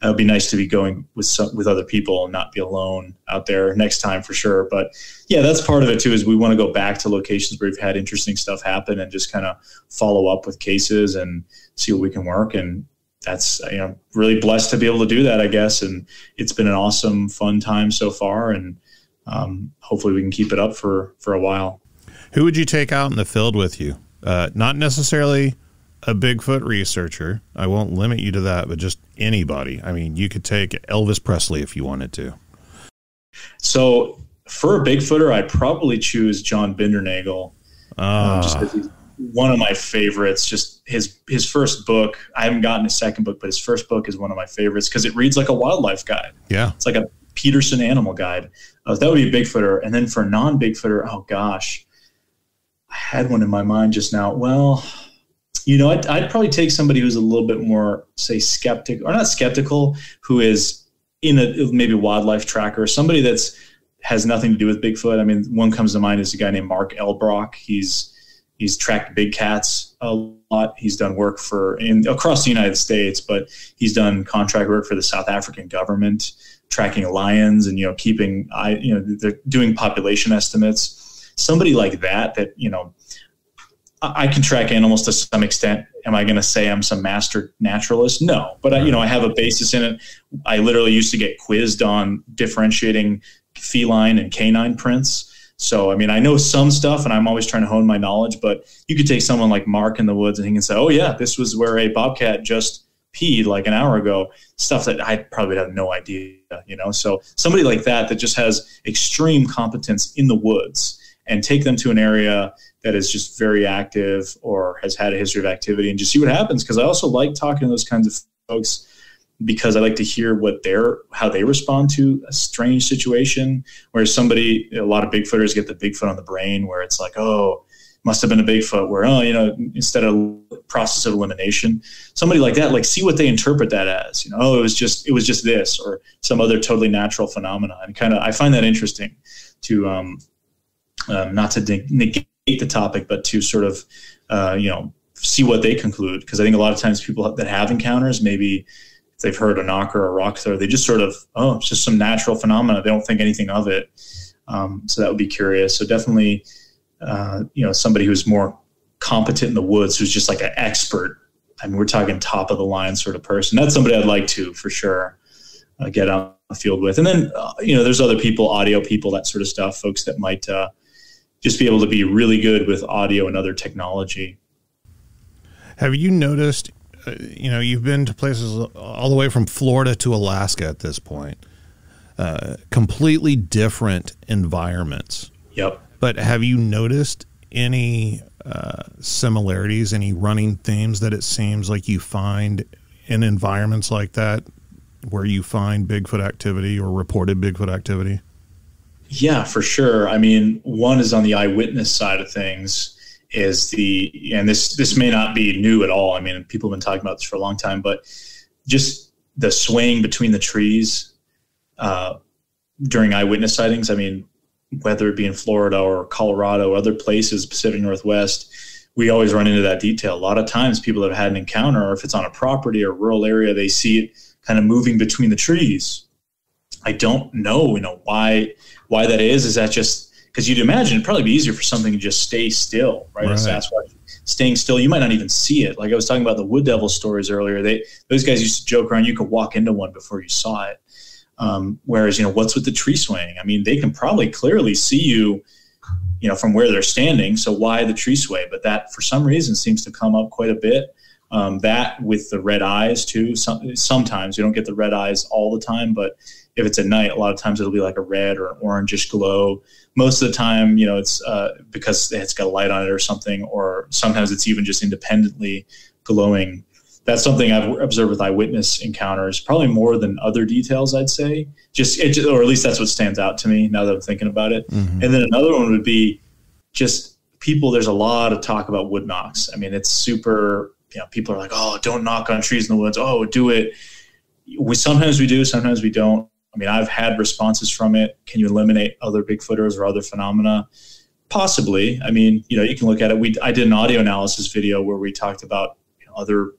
it would be nice to be going with other people and not be alone out there next time for sure. But yeah, that's part of it too, is we want to go back to locations where we've had interesting stuff happen and just kind of follow up with cases and see what we can work. And that's, really blessed to be able to do that, I guess. And it's been an awesome, fun time so far. And hopefully we can keep it up for a while. Who would you take out in the field with you? Not necessarily a Bigfoot researcher. I won't limit you to that, but just anybody. I mean, you could take Elvis Presley if you wanted to. So for a Bigfooter, I'd probably choose John Bindernagel. Just because he's one of my favorites. Just his first book. I haven't gotten his second book, but his first book is one of my favorites because it reads like a wildlife guide. Yeah. It's like a Peterson animal guide. That would be a Bigfooter. And then for a non-Bigfooter, oh gosh, I had one in my mind just now. Well, I'd probably take somebody who's a little bit more, say, skeptical, or not skeptical, who is in a maybe wildlife tracker, somebody that's has nothing to do with Bigfoot. I mean, one comes to mind is a guy named Mark Elbrock. He's tracked big cats a lot. He's done work across the United States, but he's done contract work for the South African government, tracking lions and they're doing population estimates. Somebody like that I can track animals to some extent. Am I going to say I'm some master naturalist? No, but I have a basis in it. I literally used to get quizzed on differentiating feline and canine prints. So, I mean, I know some stuff and I'm always trying to hone my knowledge, but you could take someone like Mark in the woods and he can say, oh yeah, this was where a bobcat just peed like an hour ago, stuff that I probably have no idea, So somebody like that just has extreme competence in the woods, and take them to an area that is just very active or has had a history of activity and just see what happens. Because I also like talking to those kinds of folks, because I like to hear how they respond to a strange situation. Whereas a lot of Bigfooters get the Bigfoot on the brain, where it's like, oh, must have been a Bigfoot, where, instead of process of elimination, somebody like that, like, see what they interpret that as, it was just this, or some other totally natural phenomena. And I find that interesting to, not to negate the topic, but to sort of, see what they conclude. Because I think a lot of times people that have encounters, maybe if they've heard a knock or a rock throw, they just sort of, it's just some natural phenomena. They don't think anything of it. So that would be curious. So definitely, somebody who's more competent in the woods, who's just like an expert. I mean, we're talking top of the line sort of person. That's somebody I'd like to, for sure, get out in the field with. And then, there's other people, audio people, that sort of stuff, folks that might just be able to be really good with audio and other technology. Have you noticed, you've been to places all the way from Florida to Alaska at this point, completely different environments. Yep. But have you noticed any similarities, any running themes that it seems like you find in environments like that, where you find Bigfoot activity or reported Bigfoot activity? Yeah, for sure. I mean, one is on the eyewitness side of things, and this may not be new at all. I mean, people have been talking about this for a long time, but just the swaying between the trees during eyewitness sightings. I mean, whether it be in Florida or Colorado or other places, Pacific Northwest, we always run into that detail. A lot of times people have had an encounter, or if it's on a property or rural area, they see it kind of moving between the trees. I don't know, why that is. Is that just because you'd imagine it'd probably be easier for something to just stay still, right? Right. Sasquatch staying still, you might not even see it. Like I was talking about the wood devil stories earlier. Those guys used to joke around, you could walk into one before you saw it. Whereas, what's with the tree swaying? I mean, they can probably clearly see you, from where they're standing. So why the tree sway? But that for some reason seems to come up quite a bit. That with the red eyes too. Sometimes you don't get the red eyes all the time, but if it's at night, a lot of times it'll be like a red or an orangish glow. Most of the time, it's because it's got a light on it or something, or sometimes it's even just independently glowing. That's something I've observed with eyewitness encounters, probably more than other details, I'd say. Or at least that's what stands out to me now that I'm thinking about it. Mm-hmm. And then another one would be just people. There's a lot of talk about wood knocks. I mean, it's super. People are like, "Oh, don't knock on trees in the woods." Oh, do it. Sometimes we do, sometimes we don't. I mean, I've had responses from it. Can you eliminate other Bigfooters or other phenomena? Possibly. I mean, you can look at it. I did an audio analysis video where we talked about other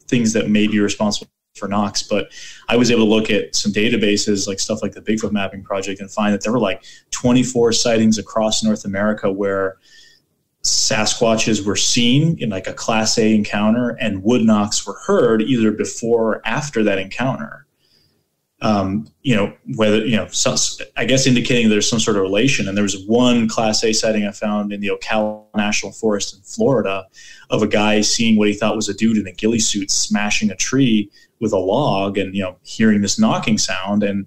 things that may be responsible for knocks, but I was able to look at some databases, like stuff like the Bigfoot Mapping Project, and find that there were like 24 sightings across North America where Sasquatches were seen in like a Class A encounter, and wood knocks were heard either before or after that encounter. I guess indicating there's some sort of relation. And there was one Class A sighting I found in the Ocala National Forest in Florida of a guy seeing what he thought was a dude in a ghillie suit smashing a tree with a log, and, hearing this knocking sound, and,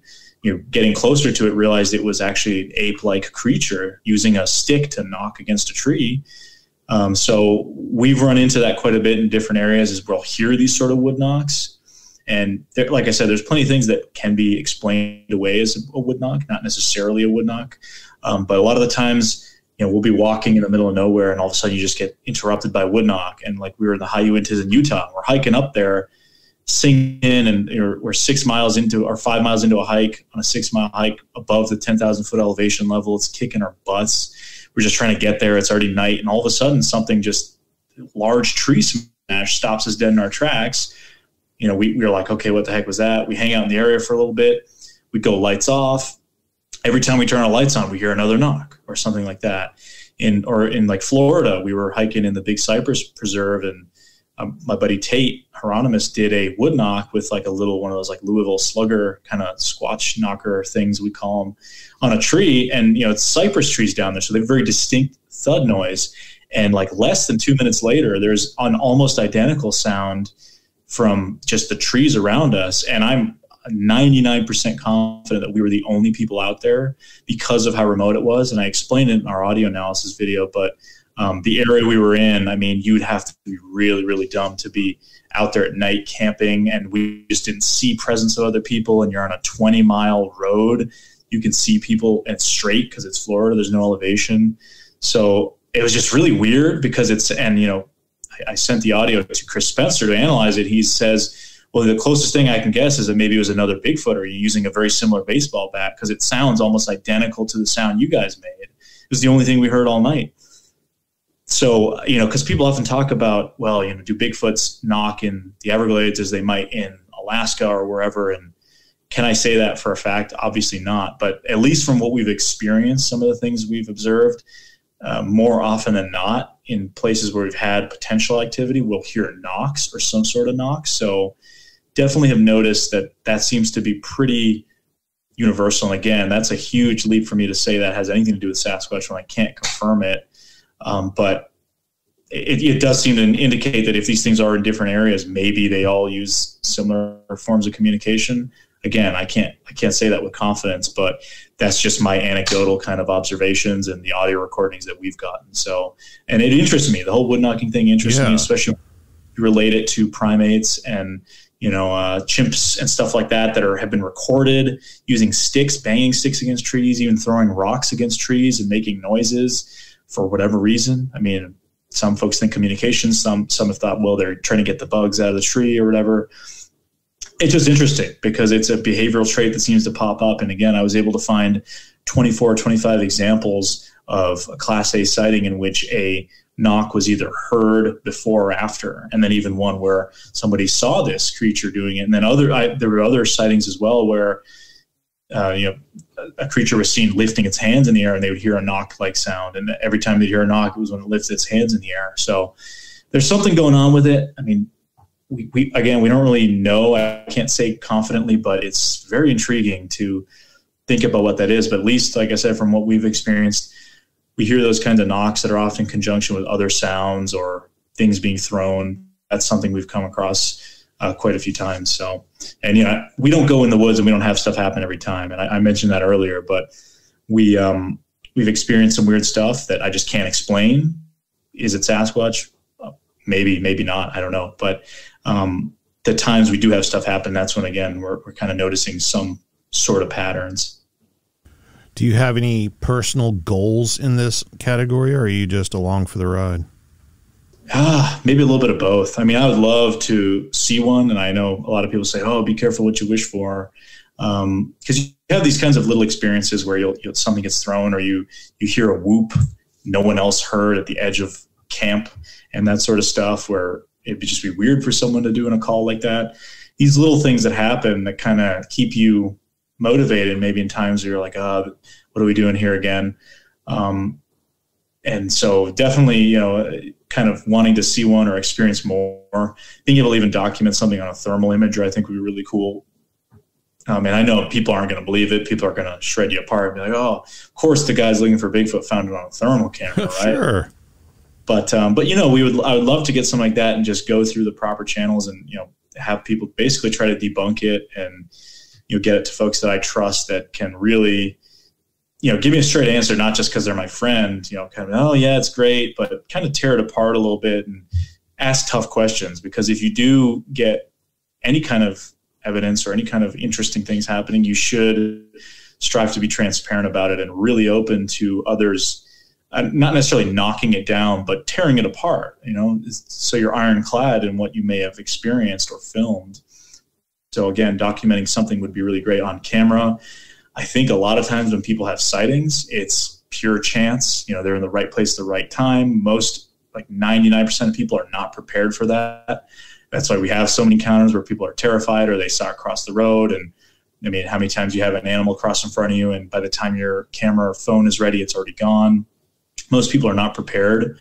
getting closer to it, realized it was actually an ape-like creature using a stick to knock against a tree. So we've run into that quite a bit in different areas, as we'll hear these sort of wood knocks. And like I said, there's plenty of things that can be explained away as a wood knock, not necessarily a wood knock. But a lot of the times, we'll be walking in the middle of nowhere, and all of a sudden you just get interrupted by a wood knock. And like we were in the high Uintas in Utah, we're hiking up there, singing, and we're 6 miles into or 5 miles into a hike, on a 6 mile hike above the 10,000 foot elevation level. It's kicking our butts. We're just trying to get there. It's already night. And all of a sudden something just large tree smash stops us dead in our tracks. We were like, okay, what the heck was that? We hang out in the area for a little bit. We go lights off. Every time we turn our lights on, we hear another knock or something like that. In like Florida, we were hiking in the Big Cypress Preserve, and my buddy Tate Hieronymus did a wood knock with like a little one of those like Louisville slugger kind of squatch knocker things, we call them, on a tree. And, it's cypress trees down there, so they have very distinct thud noise. And like less than 2 minutes later, there's an almost identical sound from just the trees around us. And I'm 99% confident that we were the only people out there because of how remote it was. And I explained it in our audio analysis video, but the area we were in, I mean, you'd have to be really, really dumb to be out there at night camping, and we just didn't see presence of other people. And you're on a 20-mile road. You can see people and straight because it's Florida. There's no elevation. So it was just really weird because I sent the audio to Chris Spencer to analyze it. He says, well, the closest thing I can guess is that maybe it was another Bigfoot, or you're using a very similar baseball bat, because it sounds almost identical to the sound you guys made. It was the only thing we heard all night. So, because people often talk about, well, do Bigfoots knock in the Everglades as they might in Alaska or wherever? And can I say that for a fact? Obviously not. But at least from what we've experienced, some of the things we've observed, more often than not, in places where we've had potential activity, we'll hear knocks or some sort of knock. So definitely have noticed that seems to be pretty universal. And again, that's a huge leap for me to say that has anything to do with Sasquatch when I can't confirm it. But it does seem to indicate that if these things are in different areas, maybe they all use similar forms of communication. Again, I can't say that with confidence, but that's just my anecdotal kind of observations and the audio recordings that we've gotten. So, and it interests me. The whole wood knocking thing interests me, especially when you relate it to primates and chimps and stuff like that have been recorded using sticks, banging sticks against trees, even throwing rocks against trees and making noises for whatever reason. I mean, some folks think communication, some have thought, well, they're trying to get the bugs out of the tree or whatever. It's just interesting because it's a behavioral trait that seems to pop up. And again, I was able to find 24 or 25 examples of a Class A sighting in which a knock was either heard before or after, and then even one where somebody saw this creature doing it. And then there were other sightings as well where a creature was seen lifting its hands in the air, and they would hear a knock-like sound. And every time they'd hear a knock, it was when it lifted its hands in the air. So there's something going on with it. I mean, we don't really know. I can't say confidently, but it's very intriguing to think about what that is. But at least, like I said, from what we've experienced, we hear those kinds of knocks that are often in conjunction with other sounds or things being thrown. That's something we've come across quite a few times. So, and we don't go in the woods and we don't have stuff happen every time. And I mentioned that earlier, but we've experienced some weird stuff that I just can't explain. Is it Sasquatch? Maybe, maybe not. I don't know. But the times we do have stuff happen, that's when, again, we're kind of noticing some sort of patterns. Do you have any personal goals in this category, or are you just along for the ride? Maybe a little bit of both. I mean, I would love to see one, and I know a lot of people say, "Oh, be careful what you wish for," because you have these kinds of little experiences where something gets thrown, or you hear a whoop no one else heard at the edge of camp, and that sort of stuff, where it'd just be weird for someone to do in a call like that. These little things that happen that kind of keep you motivated, maybe in times where you're like, what are we doing here again? And so definitely, kind of wanting to see one or experience more, being able to even document something on a thermal imager, I think would be really cool. And I know people aren't going to believe it. People are going to shred you apart and be like, oh, of course the guy's looking for Bigfoot found it on a thermal camera, right? Sure. But I would love to get something like that and just go through the proper channels and, have people basically try to debunk it and, get it to folks that I trust that can really, give me a straight answer, not just because they're my friend, kind of, oh yeah, it's great, but kind of tear it apart a little bit and ask tough questions. Because if you do get any kind of evidence or any kind of interesting things happening, you should strive to be transparent about it and really open to others, not necessarily knocking it down, but tearing it apart, so you're ironclad in what you may have experienced or filmed. So again, documenting something would be really great on camera. I think a lot of times when people have sightings, it's pure chance. They're in the right place at the right time. Most, like 99% of people, are not prepared for that. That's why we have so many encounters where people are terrified or they saw it cross the road. And I mean, how many times you have an animal cross in front of you and by the time your camera or phone is ready, it's already gone. Most people are not prepared.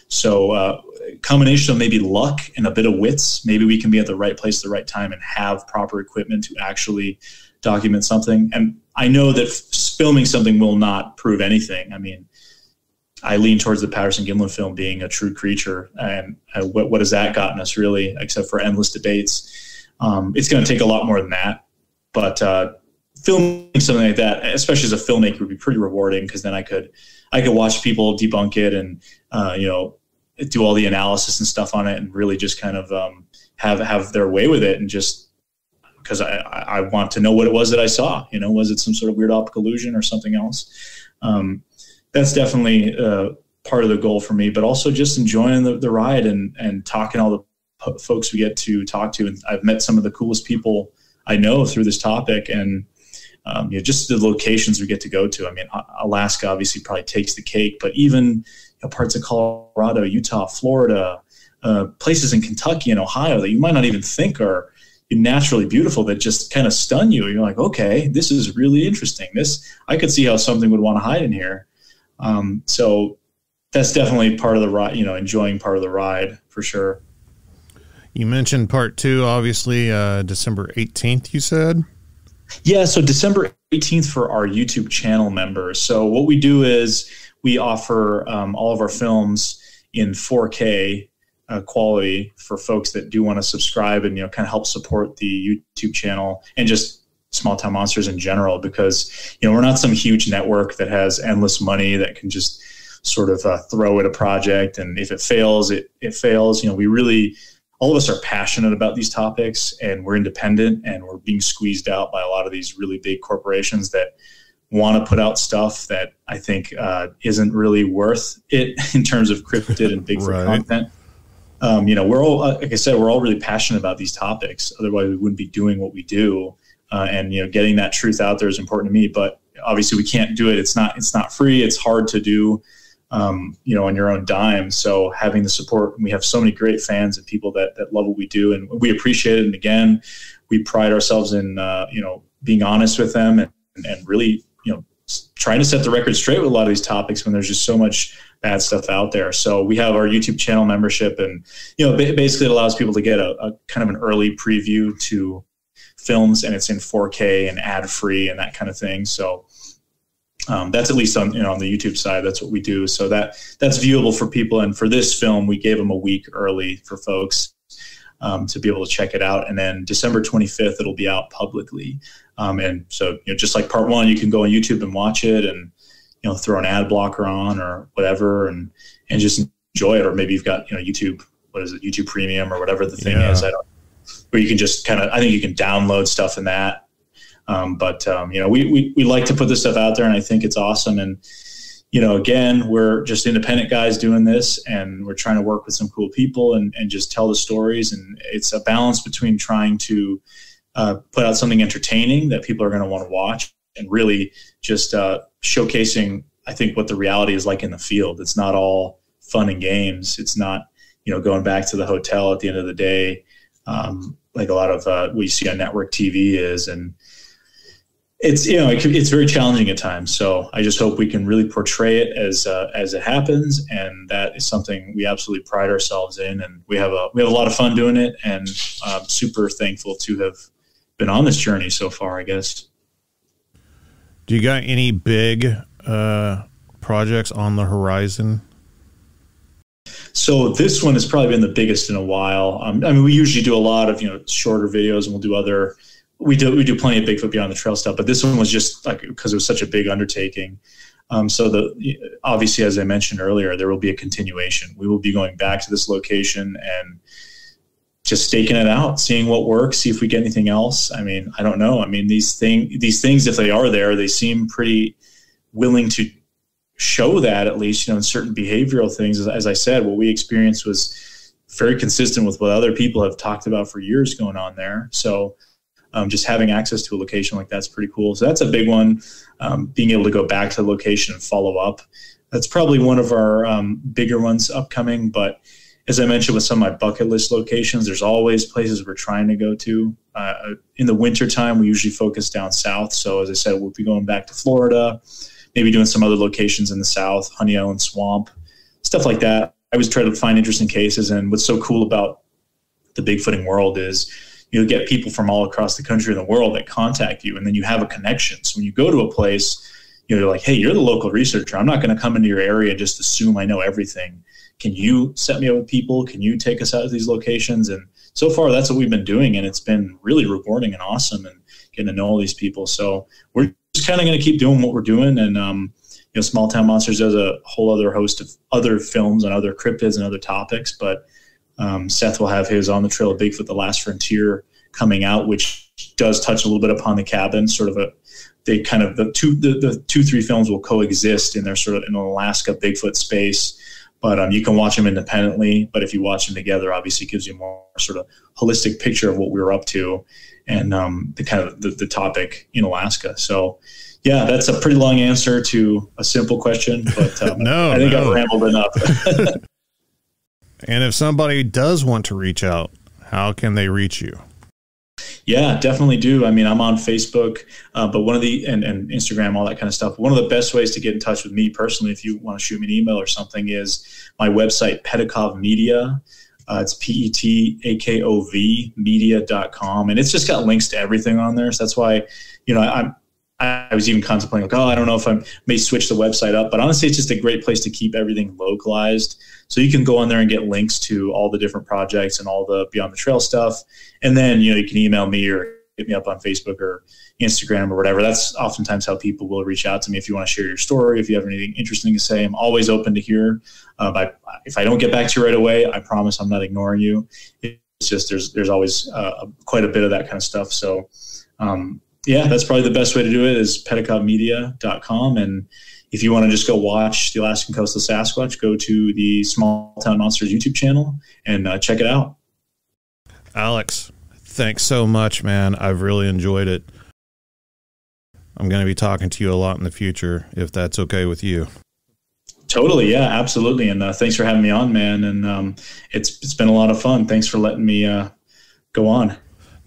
So combination of maybe luck and a bit of wits, maybe we can be at the right place at the right time and have proper equipment to actually document something. And I know that filming something will not prove anything. I mean, I lean towards the Patterson Gimlin film being a true creature. And what has that gotten us, really, except for endless debates? It's going to take a lot more than that. But filming something like that, especially as a filmmaker, would be pretty rewarding, because then I could watch people debunk it and do all the analysis and stuff on it, and really just kind of have their way with it, and just because I want to know what it was that I saw. Was it some sort of weird optical illusion or something else? That's definitely part of the goal for me, but also just enjoying the ride and talking to all the folks we get to talk to. And I've met some of the coolest people I know through this topic, and just the locations we get to go to. I mean, Alaska obviously probably takes the cake, but even parts of Colorado, Utah, Florida, places in Kentucky and Ohio that you might not even think are naturally beautiful, that just kind of stun you. You're like, okay, this is really interesting. I could see how something would want to hide in here. So that's definitely part of the ride, enjoying part of the ride for sure. You mentioned part 2, obviously, December 18th, you said? Yeah, so December 18th for our YouTube channel members. So what we do is we offer all of our films in 4K quality for folks that do want to subscribe and, kind of help support the YouTube channel and just Small Town Monsters in general, because, we're not some huge network that has endless money that can just sort of throw at a project. And if it fails, it fails. We really, all of us are passionate about these topics, and we're independent, and we're being squeezed out by a lot of these really big corporations that want to put out stuff that I think isn't really worth it in terms of cryptid and Bigfoot content. We're all, like I said, we're all really passionate about these topics. Otherwise, we wouldn't be doing what we do. And getting that truth out there is important to me. But obviously, we can't do it. It's not free. It's hard to do. On your own dime. So having the support, we have so many great fans and people that love what we do, and we appreciate it. And again, we pride ourselves in, being honest with them and really, trying to set the record straight with a lot of these topics when there's just so much bad stuff out there. So we have our YouTube channel membership, and, basically it allows people to get a kind of an early preview to films, and it's in 4K and ad free and that kind of thing. So that's at least on the YouTube side. That's what we do. So that's viewable for people. And for this film, we gave them a week early for folks to be able to check it out. And then December 25th, it'll be out publicly. And so, just like part 1, you can go on YouTube and watch it and, throw an ad blocker on or whatever and just enjoy it. Or maybe you've got, YouTube, YouTube Premium or whatever the thing is. Where you can just I think you can download stuff in that. We like to put this stuff out there, and I think it's awesome. And, again, we're just independent guys doing this, and we're trying to work with some cool people and just tell the stories. And it's a balance between trying to put out something entertaining that people are going to want to watch, and really just showcasing, I think, what the reality is like in the field. It's not all fun and games. It's not, going back to the hotel at the end of the day, like a lot of what you see on network TV is. And it's, it's very challenging at times. So I just hope we can really portray it as it happens. And that is something we absolutely pride ourselves in. And we have a lot of fun doing it, and I'm super thankful to have been on this journey so far, I guess. Do you got any big projects on the horizon? So this one has probably been the biggest in a while. We usually do a lot of, shorter videos, and we'll do other, we do plenty of Bigfoot Beyond the Trail stuff, but this one was just because it was such a big undertaking. Obviously, as I mentioned earlier, there will be a continuation. We will be going back to this location and just staking it out, seeing what works, see if we get anything else. I don't know. These things, if they are there, they seem pretty willing to show that, at least, in certain behavioral things. As I said, what we experienced was very consistent with what other people have talked about for years going on there. So just having access to a location like that's pretty cool. So that's a big one. Being able to go back to the location and follow up. That's probably one of our bigger ones upcoming. But as I mentioned, with some of my bucket list locations, there's always places we're trying to go to. In the wintertime, we usually focus down south. So as I said, we'll be going back to Florida, maybe doing some other locations in the south, Honey Island Swamp, stuff like that. I always try to find interesting cases. And what's so cool about the Bigfooting world is you'll get people from all across the country and the world that contact you, and then you have a connection. So when you go to a place, they're like, hey, you're the local researcher. I'm not going to come into your area and just assume I know everything. Can you set me up with people? Can you take us out to these locations? And so far, that's what we've been doing. And it's been really rewarding and awesome and getting to know all these people. So we're just kind of going to keep doing what we're doing. And, Small Town Monsters does a whole other host of other films and other cryptids and other topics. But Seth will have his On the Trail of Bigfoot, The Last Frontier coming out, which does touch a little bit upon the cabin, the 2-3 films will coexist in their sort of in an Alaska Bigfoot space. But you can watch them independently. But if you watch them together, obviously it gives you a more sort of holistic picture of what we were up to and the topic in Alaska. So, yeah, that's a pretty long answer to a simple question. But I think I've rambled enough. And if somebody does want to reach out, how can they reach you? Yeah, definitely do. I mean, I'm on Facebook, but and Instagram, all that kind of stuff. One of the best ways to get in touch with me personally, if you want to shoot me an email or something, is my website, Petakov Media. It's PETAKOV media.com. And it's just got links to everything on there. So that's why, I was even contemplating, I don't know if I may switch the website up, but honestly, it's just a great place to keep everything localized. So you can go on there and get links to all the different projects and all the Beyond the Trail stuff. And then, you can email me or hit me up on Facebook or Instagram or whatever. That's oftentimes how people will reach out to me. If you want to share your story, if you have anything interesting to say, I'm always open to hear. If I don't get back to you right away, I promise I'm not ignoring you. It's just, there's always quite a bit of that kind of stuff. So, yeah, that's probably the best way to do it is petakovmedia.com. And if you want to just go watch the Alaskan Coastal Sasquatch, go to the Small Town Monsters YouTube channel and check it out. Alex, thanks so much, man. I've really enjoyed it. I'm going to be talking to you a lot in the future, if that's okay with you. Totally. Yeah, absolutely. And thanks for having me on, man. And it's been a lot of fun. Thanks for letting me go on.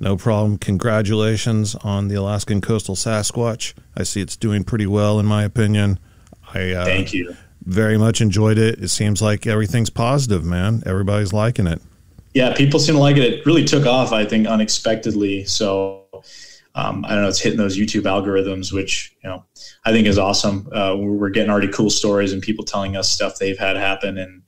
No problem. Congratulations on the Alaskan Coastal Sasquatch. I see it's doing pretty well, in my opinion. Thank you. Very much enjoyed it. It seems like everything's positive, man. Everybody's liking it. Yeah, people seem to like it. It really took off, I think, unexpectedly. So, I don't know, it's hitting those YouTube algorithms, which, I think is awesome. We're getting already cool stories and people telling us stuff they've had happen in,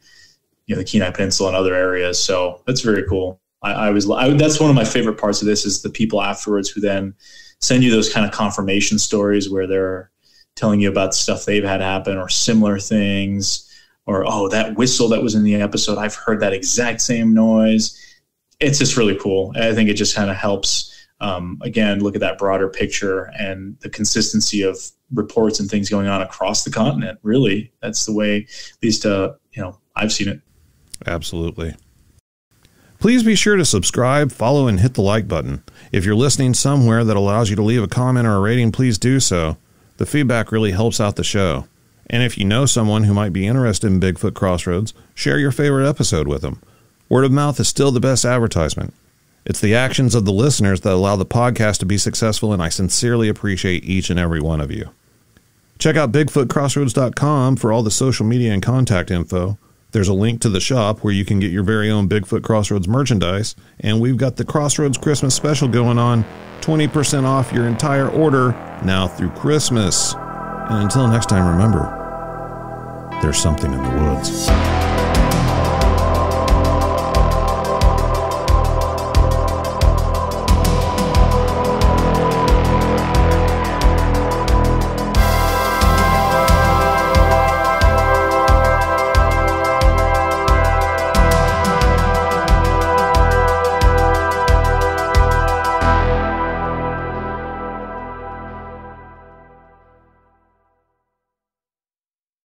the Kenai Peninsula and other areas. So that's very cool. That's one of my favorite parts of this is the people afterwards who then send you those kind of confirmation stories where they're telling you about stuff they've had happen or similar things, or, that whistle that was in the episode, I've heard that exact same noise. It's just really cool. I think it just kind of helps, again, look at that broader picture and the consistency of reports and things going on across the continent. Really, that's the way, at least, I've seen it. Absolutely. Please be sure to subscribe, follow, and hit the like button. If you're listening somewhere that allows you to leave a comment or a rating, please do so. The feedback really helps out the show. And if you know someone who might be interested in Bigfoot Crossroads, share your favorite episode with them. Word of mouth is still the best advertisement. It's the actions of the listeners that allow the podcast to be successful, and I sincerely appreciate each and every one of you. Check out BigfootCrossroads.com for all the social media and contact info. There's a link to the shop where you can get your very own Bigfoot Crossroads merchandise, and we've got the Crossroads Christmas special going on, 20% off your entire order now through Christmas. And until next time, remember, there's something in the woods.